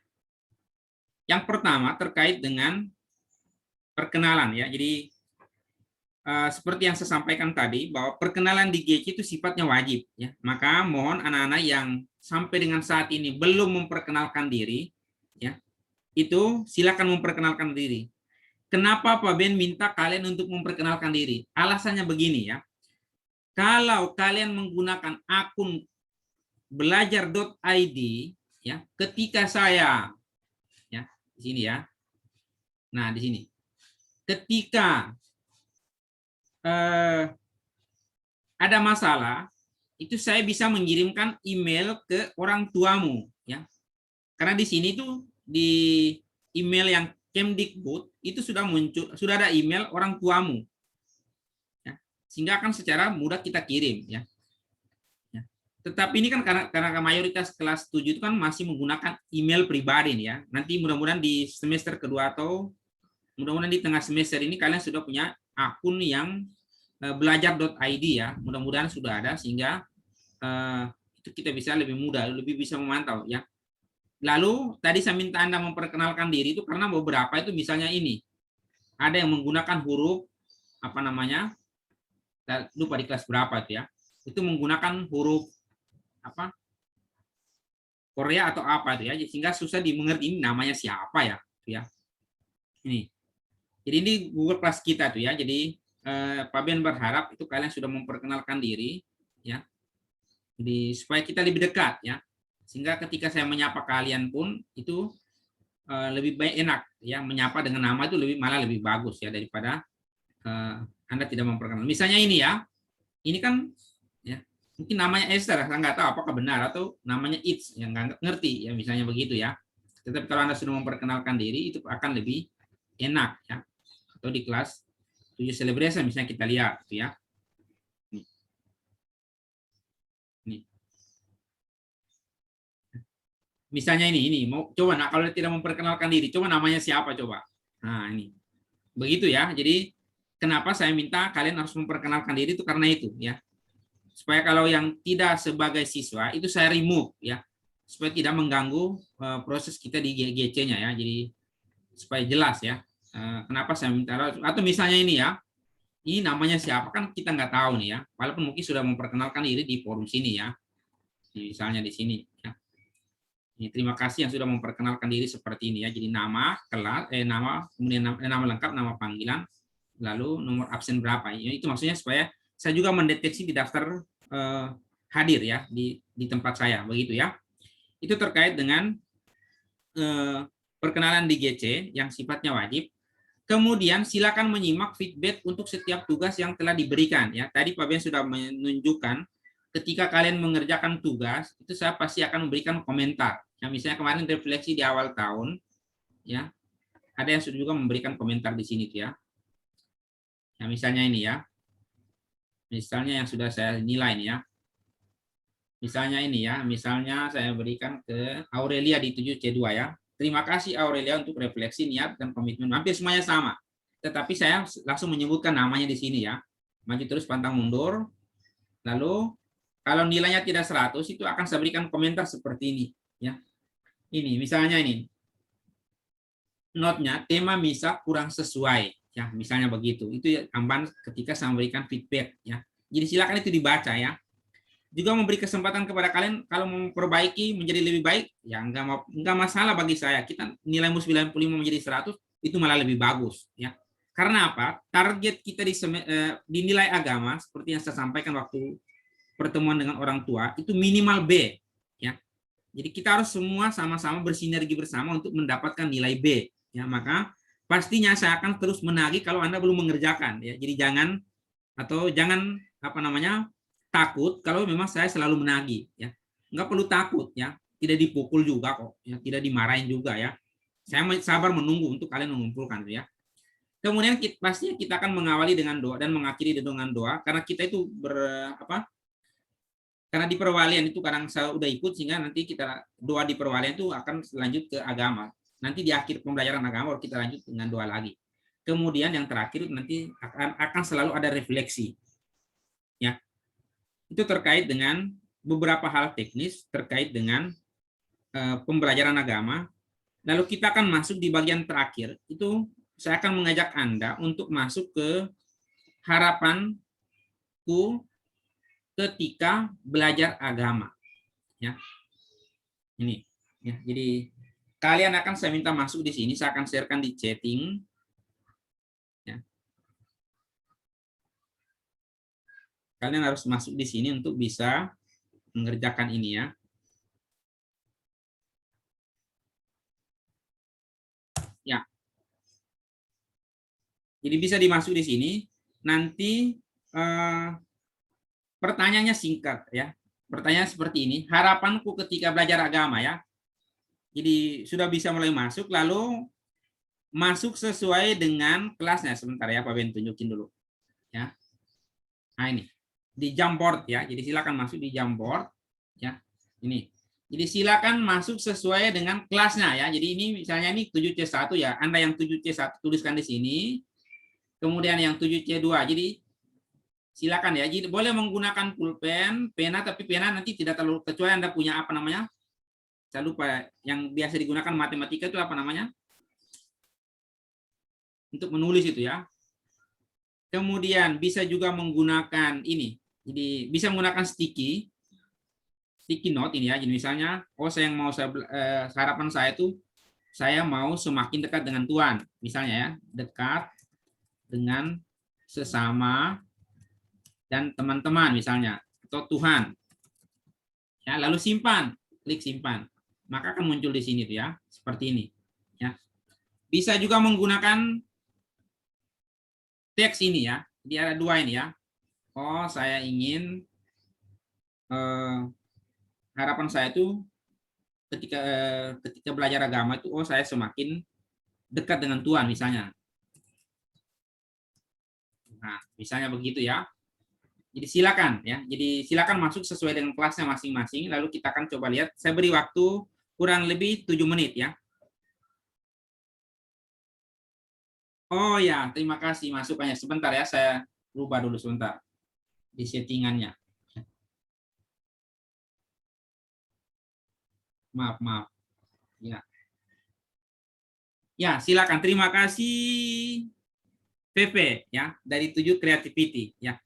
Yang pertama terkait dengan perkenalan ya. Jadi seperti yang saya sampaikan tadi bahwa perkenalan di GC itu sifatnya wajib ya. Maka mohon anak-anak yang sampai dengan saat ini belum memperkenalkan diri ya, itu silakan memperkenalkan diri. Kenapa Pak Ben minta kalian untuk memperkenalkan diri? Alasannya begini ya. Kalau kalian menggunakan akun belajar.id ya, ketika saya ya di sini ya. Nah, di sini. Ketika ada masalah, itu saya bisa mengirimkan email ke orang tuamu ya. Karena di sini tuh di email yang Kemdikbud itu sudah muncul, sudah ada email orang tuamu. Ya. Sehingga akan secara mudah kita kirim ya. Ya. Tetapi ini kan karena mayoritas kelas 7 itu kan masih menggunakan email pribadi nih ya. Nanti mudah-mudahan di semester kedua atau mudah-mudahan di tengah semester ini kalian sudah punya akun yang belajar.id ya, mudah-mudahan sudah ada sehingga itu kita bisa lebih mudah, lebih bisa memantau ya. Lalu tadi saya minta Anda memperkenalkan diri itu karena beberapa itu misalnya ini ada yang menggunakan huruf apa namanya, lupa di kelas berapa itu ya, itu menggunakan huruf apa Korea atau apa itu ya, sehingga susah dimengerti ini namanya siapa ya, ya. Ini. Jadi ini Google Class kita tuh ya. Jadi Pak Ben berharap itu kalian sudah memperkenalkan diri ya. Jadi supaya kita lebih dekat ya. Sehingga ketika saya menyapa kalian pun itu lebih baik enak ya, menyapa dengan nama itu malah lebih bagus ya daripada Anda tidak memperkenalkan. Misalnya ini ya. Ini kan ya, mungkin namanya Esther, saya nggak tahu apakah benar atau namanya It's yang nggak ngerti ya, misalnya begitu ya. Tetapi kalau Anda sudah memperkenalkan diri itu akan lebih enak ya. Atau di kelas 7 celebration misalnya kita lihat gitu ya. Ini. Misalnya ini mau coba, nah kalau tidak memperkenalkan diri, coba namanya siapa coba. Nah, ini. Begitu ya. Jadi kenapa saya minta kalian harus memperkenalkan diri itu karena itu ya. Supaya kalau yang tidak sebagai siswa itu saya remove ya. Supaya tidak mengganggu proses kita di GC-nya ya. Jadi supaya jelas ya. Kenapa saya minta, atau misalnya ini ya, ini namanya siapa kan kita nggak tahu nih ya, walaupun mungkin sudah memperkenalkan diri di forum sini ya, misalnya di sini ya. Ini terima kasih yang sudah memperkenalkan diri seperti ini ya. Jadi nama, kelas, nama, kemudian nama lengkap, nama panggilan, lalu nomor absen berapa ya. Itu maksudnya supaya saya juga mendeteksi di daftar hadir ya di tempat saya, begitu ya. Itu terkait dengan perkenalan di GC yang sifatnya wajib. Kemudian silakan menyimak feedback untuk setiap tugas yang telah diberikan ya. Tadi Pak Ben sudah menunjukkan ketika kalian mengerjakan tugas itu saya pasti akan memberikan komentar. Ya, misalnya kemarin refleksi di awal tahun ya. Ada yang sudah juga memberikan komentar di sini ya. Ya misalnya ini ya. Misalnya yang sudah saya nilai nih ya. Misalnya ini ya, misalnya saya berikan ke Aurelia di 7C2 ya. Terima kasih Aurelia untuk refleksi, niat, dan komitmen. Hampir semuanya sama. Tetapi saya langsung menyebutkan namanya di sini ya. Maju terus, pantang mundur. Lalu kalau nilainya tidak 100 itu akan saya berikan komentar seperti ini ya. Ini misalnya ini. Notnya tema misa kurang sesuai ya, misalnya begitu. Itu tambahan ketika saya memberikan feedback ya. Jadi silakan itu dibaca ya. Juga memberi kesempatan kepada kalian kalau mau memperbaiki menjadi lebih baik, ya enggak masalah bagi saya. Kita nilaimu 95 menjadi 100 itu malah lebih bagus ya. Karena apa? Target kita di nilai agama seperti yang saya sampaikan waktu pertemuan dengan orang tua itu minimal B ya. Jadi kita harus semua sama-sama bersinergi bersama untuk mendapatkan nilai B ya. Maka pastinya saya akan terus menagih kalau Anda belum mengerjakan ya. Jadi jangan apa namanya? Takut kalau memang saya selalu menagih ya. Enggak perlu takut ya, tidak dipukul juga kok ya, tidak dimarahin juga ya. Saya sabar menunggu untuk kalian mengumpulkan ya. Kemudian pastinya kita akan mengawali dengan doa dan mengakhiri dengan doa karena kita itu karena di perwalian itu kadang saya udah ikut sehingga nanti kita doa di perwalian itu akan lanjut ke agama. Nanti di akhir pembelajaran agama kita lanjut dengan doa lagi. Kemudian yang terakhir nanti akan selalu ada refleksi. Ya. itu terkait dengan beberapa hal teknis terkait dengan pembelajaran agama. Lalu kita akan masuk di bagian terakhir, itu saya akan mengajak Anda untuk masuk ke harapanku ketika belajar agama. Ya. Ini ya. Jadi kalian akan saya minta masuk di sini, saya akan sharekan di chatting. Ya. Kalian harus masuk di sini untuk bisa mengerjakan ini ya. Ya. Jadi bisa dimasuk di sini. Nanti pertanyaannya singkat ya. Pertanyaan seperti ini. Harapanku ketika belajar agama ya. Jadi sudah bisa mulai masuk. Lalu masuk sesuai dengan kelasnya. Sebentar ya, Pak Ben tunjukin dulu. Ya. Nah ini di Jamboard ya. Jadi silakan masuk di Jamboard ya. Ini. Jadi silakan masuk sesuai dengan kelasnya ya. Jadi ini misalnya ini 7C1 ya. Anda yang 7C1 tuliskan di sini. Kemudian yang 7C2. Jadi silakan ya. Jadi boleh menggunakan pulpen, pena, tapi pena nanti tidak terlalu, kecuali Anda punya apa namanya? Saya lupa yang biasa digunakan matematika itu apa namanya? Untuk menulis itu ya. Kemudian bisa juga menggunakan ini. Jadi bisa menggunakan sticky note ini ya. Jadi misalnya, harapan saya itu saya mau semakin dekat dengan Tuhan. Misalnya ya, dekat dengan sesama dan teman-teman misalnya, atau Tuhan. Ya, lalu simpan, klik simpan. Maka akan muncul di sini tuh ya, seperti ini. Ya. Bisa juga menggunakan teks ini ya. Jadi ada dua ini ya. Oh, saya ingin harapan saya itu ketika belajar agama itu, oh saya semakin dekat dengan Tuhan misalnya. Nah, misalnya begitu ya. Jadi silakan ya. Jadi silakan masuk sesuai dengan kelasnya masing-masing. Lalu kita akan coba lihat. Saya beri waktu kurang lebih 7 menit ya. Oh ya, terima kasih masukannya. Sebentar ya, saya rubah dulu sebentar di settingannya. Maaf. Ya. Ya, silakan. Terima kasih PP ya dari 7 Creativity ya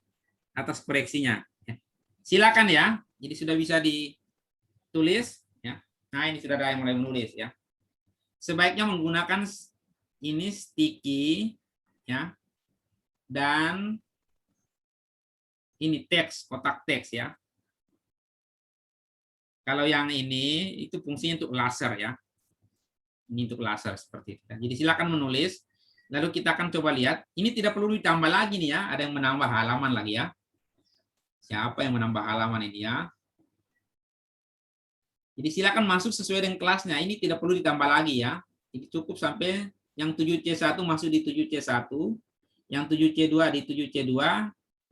atas koreksinya. Ya. Silakan ya. Jadi sudah bisa ditulis ya. Nah, ini sudah ada yang mulai menulis ya. Sebaiknya menggunakan ini sticky ya. Dan ini teks, kotak teks ya. Kalau yang ini itu fungsinya untuk laser ya. Ini untuk laser seperti itu. Jadi silakan menulis. Lalu kita akan coba lihat. Ini tidak perlu ditambah lagi nih ya. Ada yang menambah halaman lagi ya. Siapa yang menambah halaman ini ya? Jadi silakan masuk sesuai dengan kelasnya. Ini tidak perlu ditambah lagi ya. Jadi cukup sampai yang 7C1 masuk di 7C1, yang 7C2 di 7C2,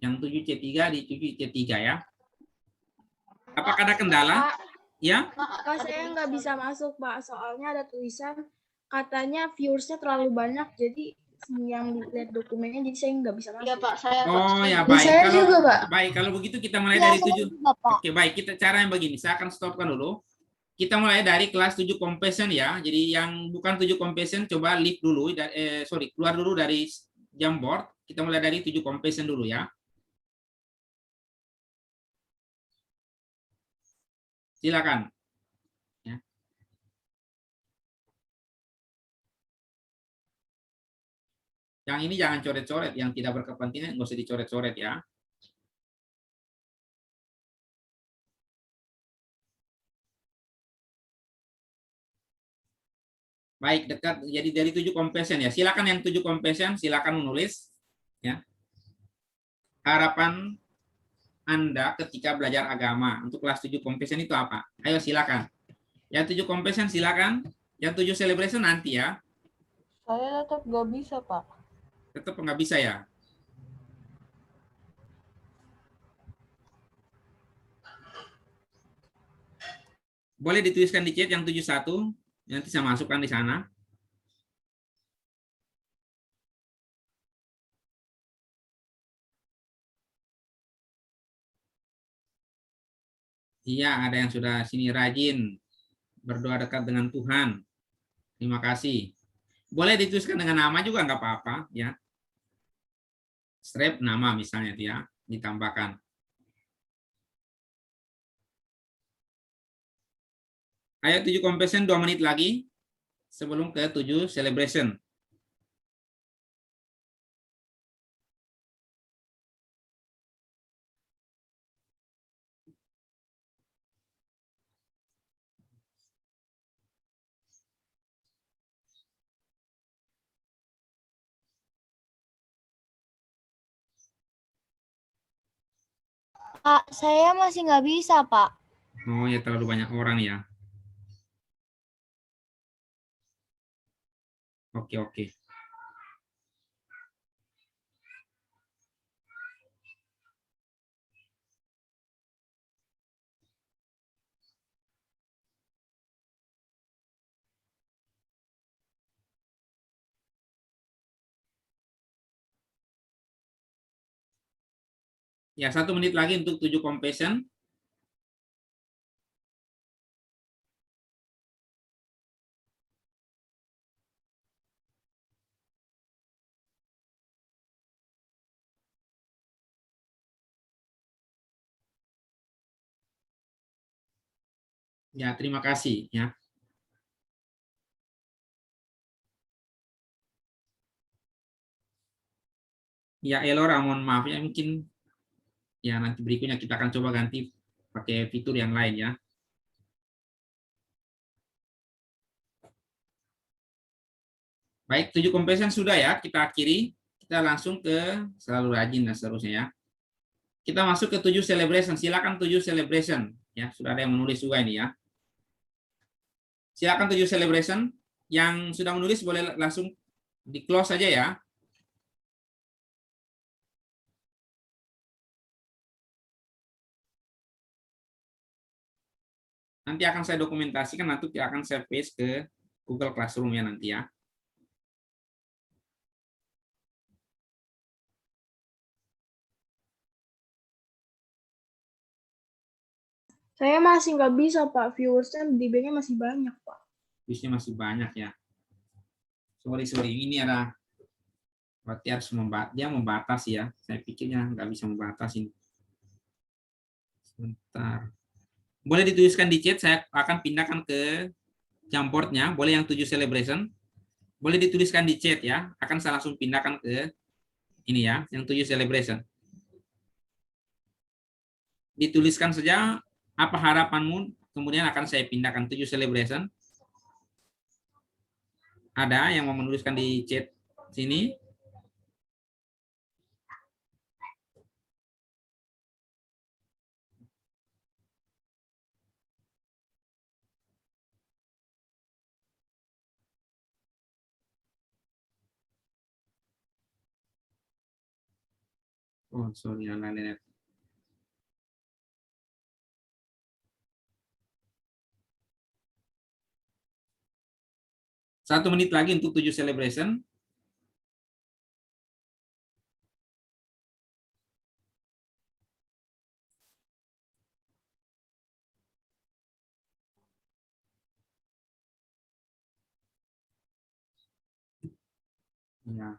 yang 7C3 di 7C3 ya. Apakah ada kendala? Ya? Pak, saya nggak bisa masuk, Pak. Soalnya ada tulisan katanya viewersnya terlalu banyak, jadi yang lihat dokumennya, jadi saya nggak bisa masuk. Iya, Pak. Saya. Oh ya baik. Saya kalau, juga, Pak. Baik, kalau begitu kita mulai Ya, dari 7. juga, Pak. Oke, baik. Kita cara yang begini. Saya akan stopkan dulu. Kita mulai dari kelas 7 compassion ya. Jadi yang bukan 7 compassion coba leave dulu. Keluar dulu dari Jamboard. Kita mulai dari 7 compassion dulu ya. Silakan. Ya. Yang ini jangan coret-coret. Yang tidak berkepentingan nggak usah dicoret-coret ya. Baik, dekat. Jadi dari 7 compassion ya. Silakan yang 7 compassion, silakan menulis ya. Harapan Anda ketika belajar agama untuk kelas 7 compassion itu apa? Ayo silakan. Yang 7 compassion silakan. Yang 7 celebration nanti ya. Saya tetap nggak bisa, Pak. Tetap nggak bisa ya. Boleh dituliskan di chat yang 71. Nanti saya masukkan di sana. Iya, ada yang sudah sini rajin berdoa dekat dengan Tuhan. Terima kasih. Boleh dituliskan dengan nama juga nggak apa-apa ya. Strap nama misalnya dia ditambahkan. Ayo 7 compassion 2 menit lagi sebelum ke 7 celebration. Pak, saya masih nggak bisa, Pak. Oh ya, terlalu banyak orang ya. Oke, oke. Ya, 1 menit lagi untuk 7 compassion. Ya, terima kasih ya. Ya, Elora, mohon maaf ya, mungkin ya nanti berikutnya kita akan coba ganti pakai fitur yang lain ya. Baik, 7 compassion sudah ya, kita akhiri. Kita langsung ke selalu rajin dan seterusnya ya. Kita masuk ke 7 celebration. Silakan 7 celebration ya. Sudah ada yang menulis juga ini ya. Silakan 7 celebration. Yang sudah menulis boleh langsung di close saja ya. Nanti akan saya dokumentasikan, nanti akan saya paste ke Google Classroom ya nanti ya. Saya masih nggak bisa, Pak. Viewersnya di bank-nya masih banyak, Pak. Viewersnya masih banyak ya. Sorry. Ini ada berarti harus dia membatasi ya. Saya pikirnya nggak bisa membatasi. Sebentar. Boleh dituliskan di chat, saya akan pindahkan ke Jamboardnya. Boleh yang 7 celebration. Boleh dituliskan di chat ya. Akan saya langsung pindahkan ke ini ya, yang 7 celebration. Dituliskan saja apa harapanmu, kemudian akan saya pindahkan 7 celebration. Ada yang mau menuliskan di chat sini? Oh, sorry, lihat. Satu menit lagi untuk 7 celebration. Ya.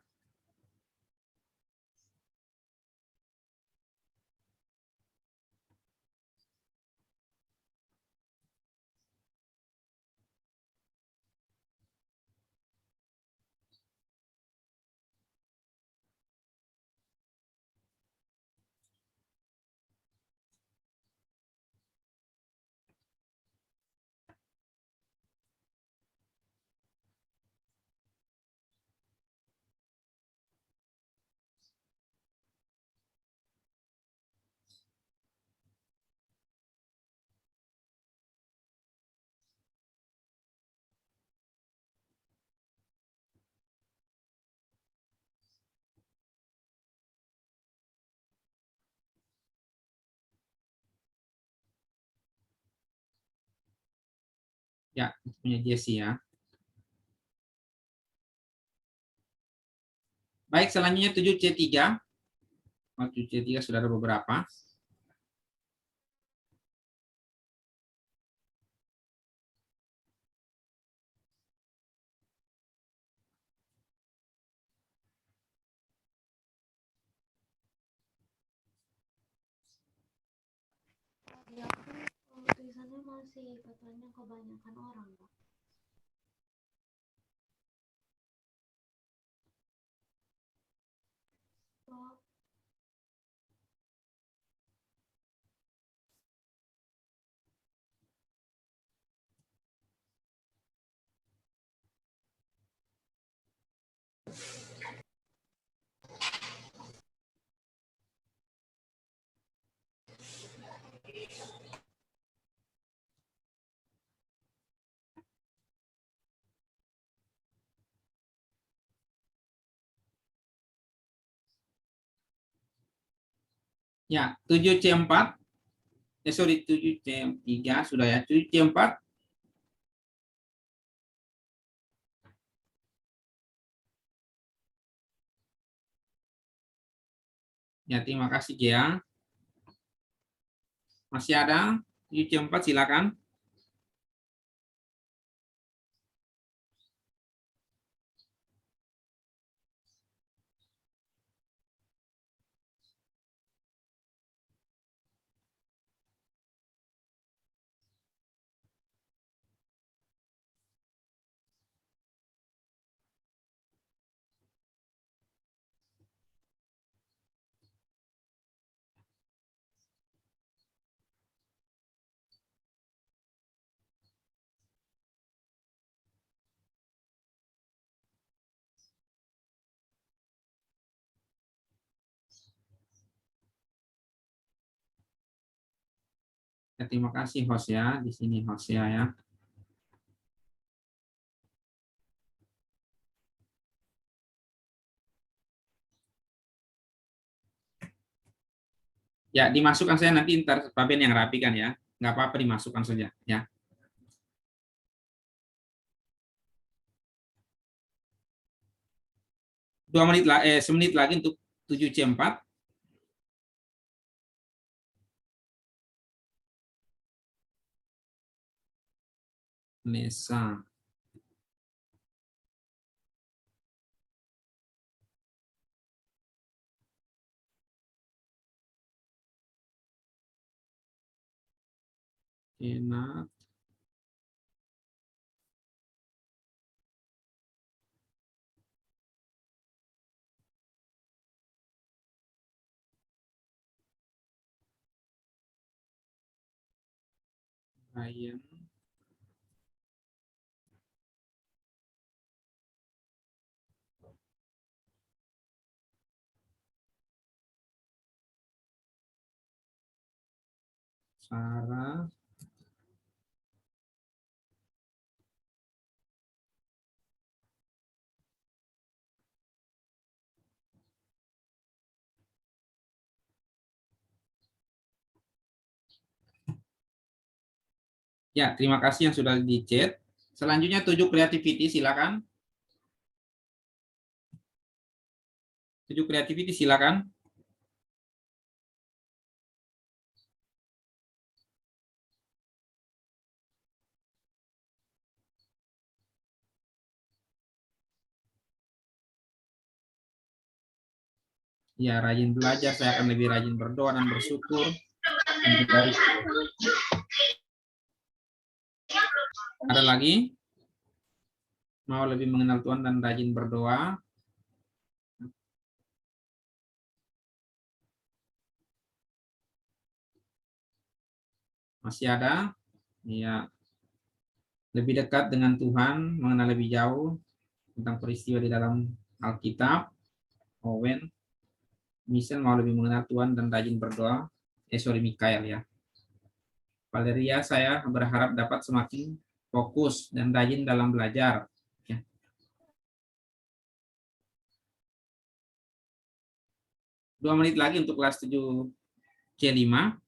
Ya, punya Jesse ya. Baik, selanjutnya 7C3. 7C3 sudah ada beberapa. masih katanya kebanyakan orang, Pak. Pak. Ya, 7C4. Sorry, 7C3 sudah ya. 7C4. Ya, terima kasih Gia. Masih ada? 7C4 silakan. Ya, terima kasih host ya. Di sini host ya. Ya, dimasukkan saya nanti ntar Fabian yang rapikan ya. Nggak apa-apa dimasukkan saja ya. Semenit lagi untuk 7C4. Nesa. Enak. Ryan. Sarah. Ya, terima kasih yang sudah di chat. Selanjutnya 7 creativity silakan. 7 creativity silakan. Ya, rajin belajar, saya akan lebih rajin berdoa dan bersyukur. Ada lagi? Mau lebih mengenal Tuhan dan rajin berdoa? Masih ada? Ya, lebih dekat dengan Tuhan, mengenal lebih jauh tentang peristiwa di dalam Alkitab. Owen, Michelle mau lebih mengenal Tuhan dan rajin berdoa. Mikael ya. Valeria, saya berharap dapat semakin fokus dan rajin dalam belajar. Ya. Dua menit lagi untuk kelas 7C5.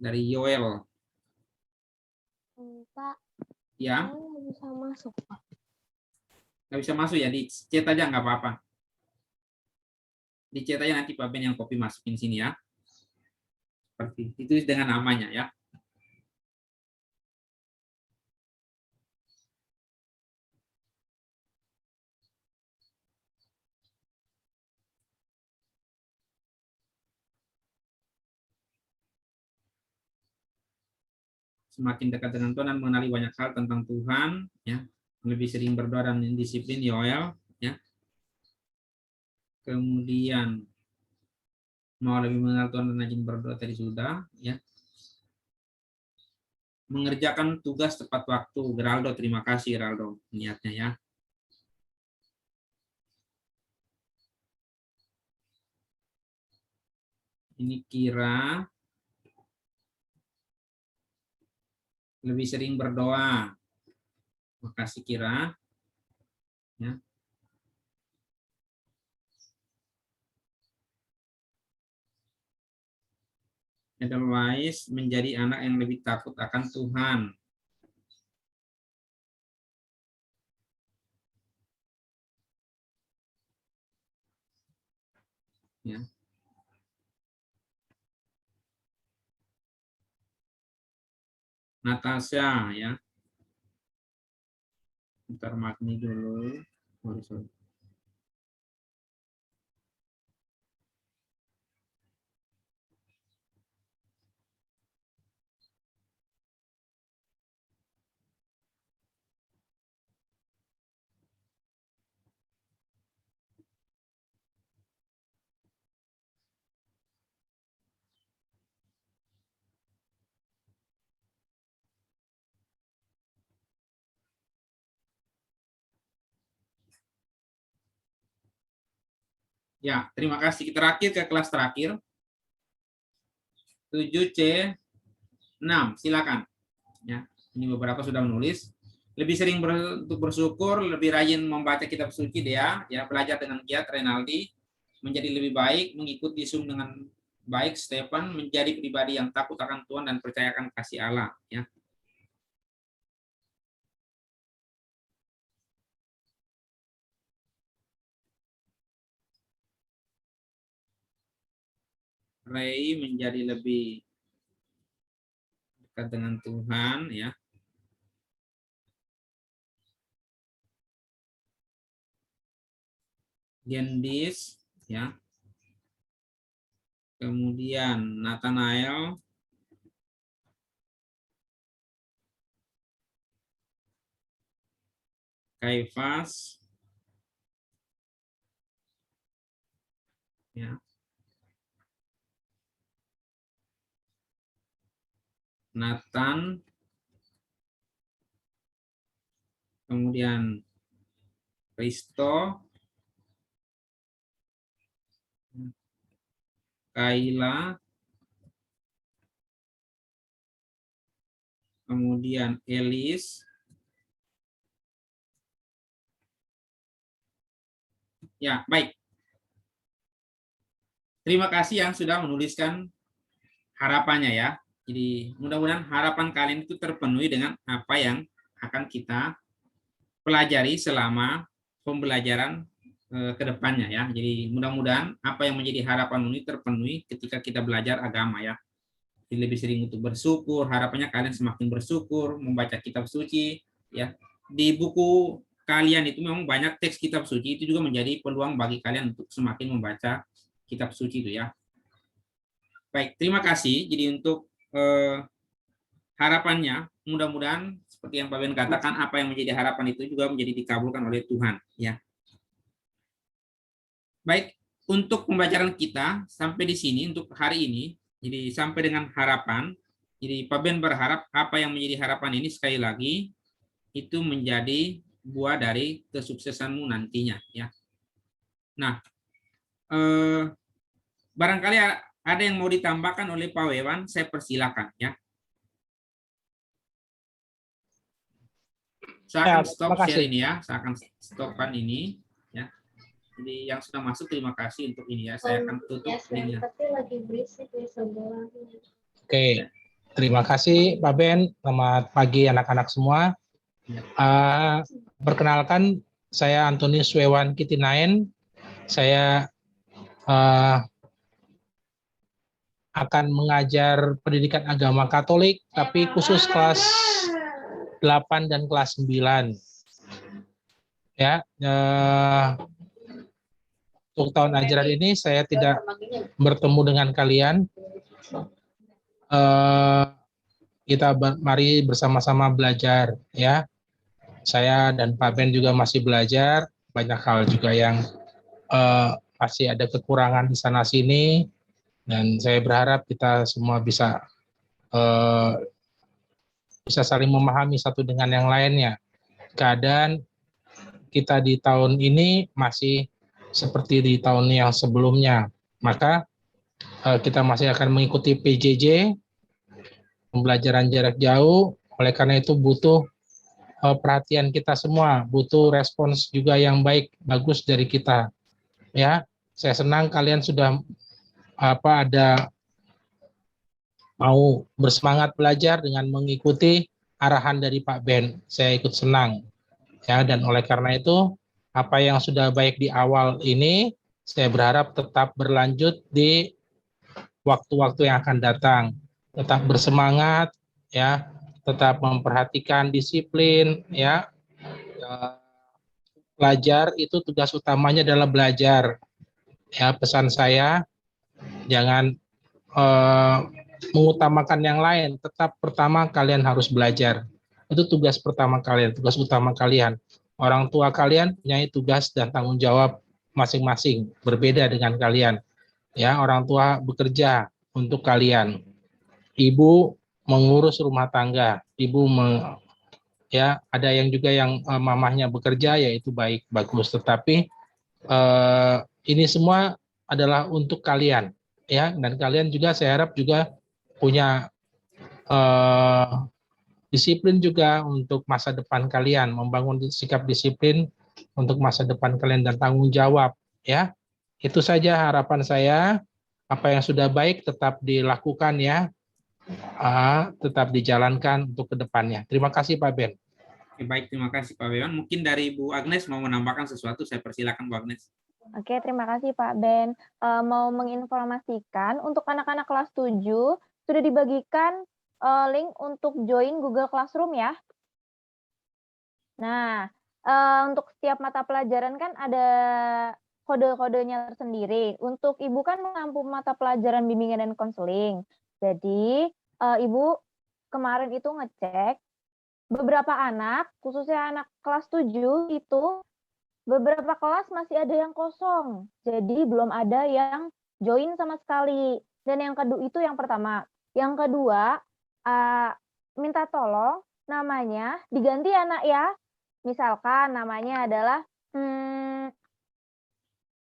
Dari Yoel. Pak, Ya. saya nggak bisa masuk, Pak. Nggak bisa masuk ya, di chat aja nggak apa-apa. Di chat aja nanti Pak Ben yang copy masukin sini ya. Seperti itu dengan namanya ya. semakin dekat dengan Tuhan dan mengenali banyak hal tentang Tuhan, ya. Lebih sering berdoa dan disiplin, Yoel, ya. Kemudian mau lebih mengenal Tuhan dan rajin berdoa tadi sudah, ya. Mengerjakan tugas tepat waktu, Geraldo, terima kasih Geraldo niatnya, ya. Ini Kira, lebih sering berdoa. Makasih Kira, ya. Edelweiss menjadi anak yang lebih takut akan Tuhan. Ya. Natasha, ya. Bentar Magni dulu. Sorry. Ya, terima kasih. Terakhir ke kelas terakhir. 7C 6, silakan. Ya, ini beberapa sudah menulis. Lebih sering untuk bersyukur, lebih rajin membaca kitab suci dia, ya, belajar dengan giat Renaldi, menjadi lebih baik, mengikuti Zoom dengan baik Stefan, menjadi pribadi yang takut akan Tuhan dan percayakan kasih Allah, ya. Ray menjadi lebih dekat dengan Tuhan, ya. Gendis, ya. Kemudian Nathanael, Kaifas, ya. Nathan, kemudian Risto, Kaila, kemudian Elis, ya, baik. Terima kasih yang sudah menuliskan harapannya, ya. Jadi mudah-mudahan harapan kalian itu terpenuhi dengan apa yang akan kita pelajari selama pembelajaran ke depannya, ya. Jadi mudah-mudahan apa yang menjadi harapan ini terpenuhi ketika kita belajar agama, ya. Jadi lebih sering untuk bersyukur, harapannya kalian semakin bersyukur, membaca kitab suci, ya. Di buku kalian itu memang banyak teks kitab suci, itu juga menjadi peluang bagi kalian untuk semakin membaca kitab suci itu, ya. Baik, terima kasih. Jadi untuk harapannya, mudah-mudahan seperti yang Pak Ben katakan, apa yang menjadi harapan itu juga menjadi dikabulkan oleh Tuhan, ya. Baik, untuk pembelajaran kita sampai di sini untuk hari ini, jadi sampai dengan harapan. Jadi Pak Ben berharap apa yang menjadi harapan ini sekali lagi itu menjadi buah dari kesuksesanmu nantinya, ya. Nah, barangkali ada yang mau ditambahkan oleh Pak Wewan, saya persilakan, ya. Saya akan stop share ini, ya. Saya akan stopkan ini, ya. Jadi yang sudah masuk terima kasih untuk ini, ya. Saya akan tutup linknya. Oke, terima kasih Pak Ben. Selamat pagi anak-anak semua. Perkenalkan, saya Antonius Wewan Kitinaen. Saya akan mengajar pendidikan agama Katolik, tapi khusus kelas 8 dan kelas 9. Ya, untuk tahun ajaran ini saya tidak bertemu dengan kalian. mari bersama-sama belajar ya. Saya dan Pak Ben juga masih belajar, banyak hal juga yang masih ada kekurangan di sana sini, dan saya berharap kita semua bisa saling memahami satu dengan yang lainnya. Keadaan kita di tahun ini masih seperti di tahun yang sebelumnya, maka kita masih akan mengikuti PJJ, pembelajaran jarak jauh. Oleh karena itu butuh perhatian kita semua, butuh respons juga yang baik, bagus dari kita. Ya, saya senang kalian sudah ada mau bersemangat belajar dengan mengikuti arahan dari Pak Ben. Saya ikut senang. Ya, dan oleh karena itu apa yang sudah baik di awal ini saya berharap tetap berlanjut di waktu-waktu yang akan datang. Tetap bersemangat ya, tetap memperhatikan disiplin ya. Belajar itu tugas utamanya adalah belajar. Ya, pesan saya jangan mengutamakan yang lain, tetap pertama kalian harus belajar. Itu tugas pertama kalian, tugas utama kalian. Orang tua kalian punya tugas dan tanggung jawab masing-masing, berbeda dengan kalian. Ya, orang tua bekerja untuk kalian. Ibu mengurus rumah tangga, ya ada yang juga yang mamahnya bekerja, yaitu baik, bagus. Tetapi ini semua adalah untuk kalian, ya, dan kalian juga saya harap juga punya disiplin juga untuk masa depan kalian, membangun sikap disiplin untuk masa depan kalian dan tanggung jawab, ya. Itu saja harapan saya. Apa yang sudah baik tetap dilakukan ya, tetap dijalankan untuk kedepannya. Terima kasih Pak Ben. Baik, terima kasih Pak Bewan. Mungkin dari Bu Agnes mau menambahkan sesuatu, saya persilakan Bu Agnes. Oke, terima kasih Pak Ben. Mau menginformasikan untuk anak-anak kelas 7 sudah dibagikan link untuk join Google Classroom ya. Nah, untuk setiap mata pelajaran kan ada kode-kodenya tersendiri. Untuk Ibu kan mengampu mata pelajaran bimbingan dan konseling. Jadi, Ibu kemarin itu ngecek beberapa anak, khususnya anak kelas 7 itu beberapa kelas masih ada yang kosong. Jadi belum ada yang join sama sekali. Dan yang kedua itu yang pertama. Yang kedua, minta tolong namanya diganti ya Nak ya. Misalkan namanya adalah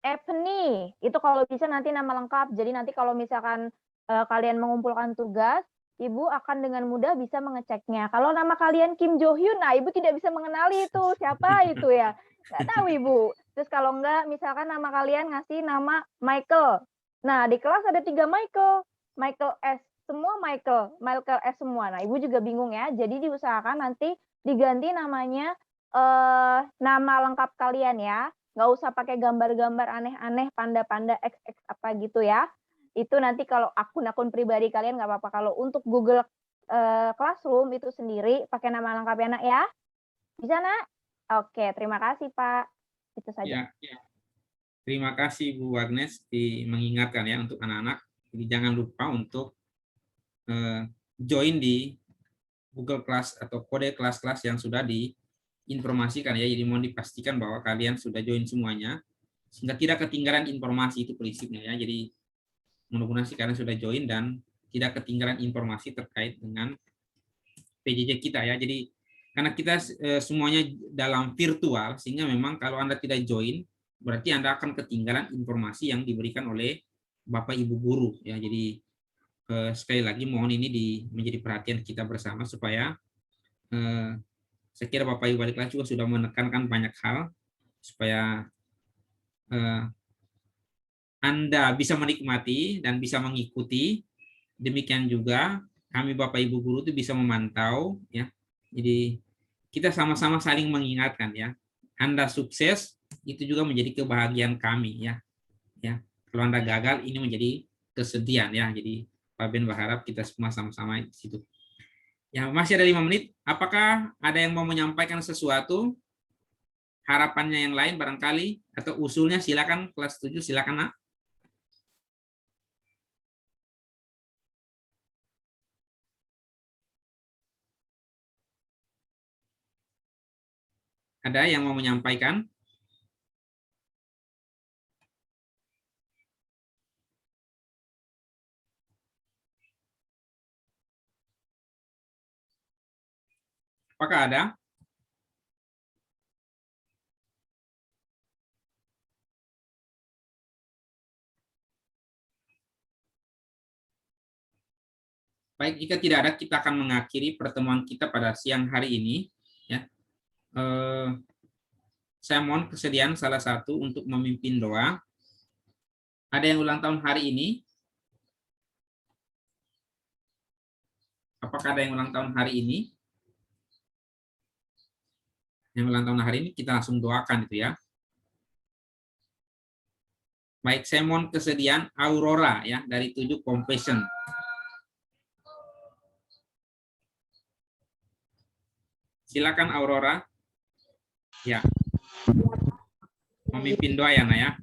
Ebony. Itu kalau bisa nanti nama lengkap. Jadi nanti kalau misalkan kalian mengumpulkan tugas, Ibu akan dengan mudah bisa mengeceknya. Kalau nama kalian Kim Jo Hyun, nah Ibu tidak bisa mengenali itu. Siapa itu ya? Nggak tahu Ibu. Terus kalau enggak, misalkan nama kalian ngasih nama Michael. Nah, di kelas ada 3 Michael. Michael S. Semua Michael S semua. Nah, Ibu juga bingung ya. Jadi diusahakan nanti diganti namanya nama lengkap kalian ya. Nggak usah pakai gambar-gambar aneh-aneh, panda-panda, XX apa gitu ya. Itu nanti kalau akun-akun pribadi kalian nggak apa-apa. Kalau untuk Google Classroom itu sendiri pakai nama lengkap ya Nak ya. Bisa Nak? Oke, terima kasih Pak. Itu saja. Ya. Terima kasih Bu Agnes mengingatkan ya untuk anak-anak. Jadi jangan lupa untuk join di Google Class atau kode kelas-kelas yang sudah diinformasikan ya. Jadi mohon dipastikan bahwa kalian sudah join semuanya sehingga tidak ketinggalan informasi, itu prinsipnya ya. Jadi mudah-mudahan kalian sudah join dan tidak ketinggalan informasi terkait dengan PJJ kita ya. Jadi karena kita semuanya dalam virtual, sehingga memang kalau Anda tidak join, berarti Anda akan ketinggalan informasi yang diberikan oleh Bapak Ibu guru ya. Jadi sekali lagi mohon ini menjadi perhatian kita bersama supaya saya kira Bapak Ibu wali kelas juga sudah menekankan banyak hal supaya Anda bisa menikmati dan bisa mengikuti. Demikian juga kami Bapak Ibu guru itu bisa memantau ya. Jadi kita sama-sama saling mengingatkan ya. Anda sukses itu juga menjadi kebahagiaan kami ya. Ya. Kalau Anda gagal ini menjadi kesedihan ya. Jadi Pak Ben berharap kita semua sama-sama di situ. Ya, masih ada 5 menit. Apakah ada yang mau menyampaikan sesuatu? Harapannya yang lain barangkali atau usulnya, silakan kelas 7, silakan Nak. Ada yang mau menyampaikan? Apakah ada? Baik, jika tidak ada, kita akan mengakhiri pertemuan kita pada siang hari ini. Ya, saya mohon kesediaan salah satu untuk memimpin doa. Ada yang ulang tahun hari ini? Apakah ada yang ulang tahun hari ini? Yang ulang tahun hari ini kita langsung doakan itu ya. Baik, saya mohon kesediaan Aurora ya dari 7 Compassion. Silakan Aurora. Ya. Memimpin doa ya, Naya.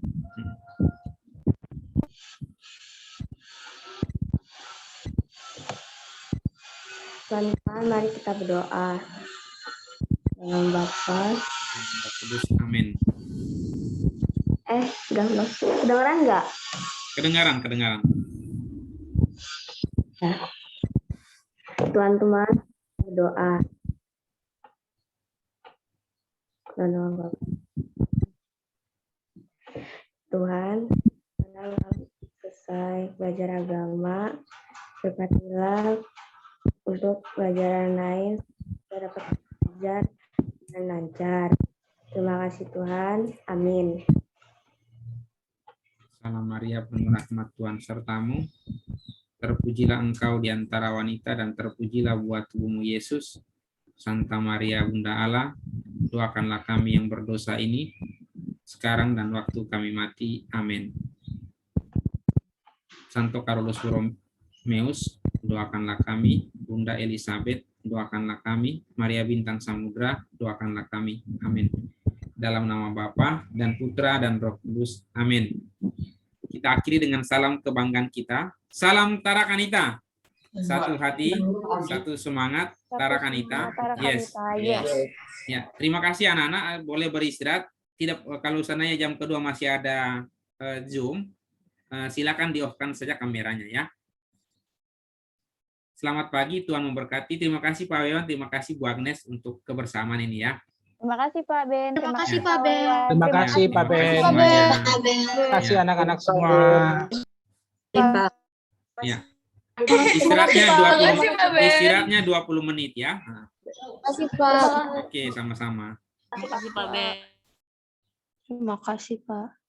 Tuhan, mari kita berdoa. Dengan Bapa. Kudus, amin. Udah kedengeran nggak? Kedengaran. Ya. Tuhan, berdoa. Dalam Bapa. Tuhan, karena selesai belajar agama, berkatilah untuk pelajaran lain supaya dapat belajar dengan lancar. Terima kasih Tuhan. Amin. Salam Maria, penuh rahmat Tuhan sertamu. Terpujilah engkau di antara wanita dan terpujilah buah tubuhmu Yesus. Santa Maria Bunda Allah, doakanlah kami yang berdosa ini, sekarang dan waktu kami mati. Amin. Santo Carolus Borromeus, doakanlah kami. Bunda Elizabeth, doakanlah kami. Maria Bintang Samudra, doakanlah kami. Amin. Dalam nama Bapa dan Putra dan Roh Kudus. Amin. Kita akhiri dengan salam kebanggaan kita. Salam Tarakanita. Satu hati, satu semangat, Tarakanita. Yes. Ya, terima kasih anak-anak. Boleh beristirahat. Tidak, kalau seandainya jam kedua masih ada Zoom, silakan di-off-kan saja kameranya ya. Selamat pagi, Tuhan memberkati. Terima kasih Pak Wewan, terima kasih Bu Agnes untuk kebersamaan ini ya. Terima kasih Pak Ben. Terima kasih Pak Ben. Terima kasih Pak Ben. Terima kasih anak-anak semua. Ya. Istirahatnya 20 menit ya. Terima kasih Pak. Oke, sama-sama. Terima kasih Pak Ben. Terima kasih Pak.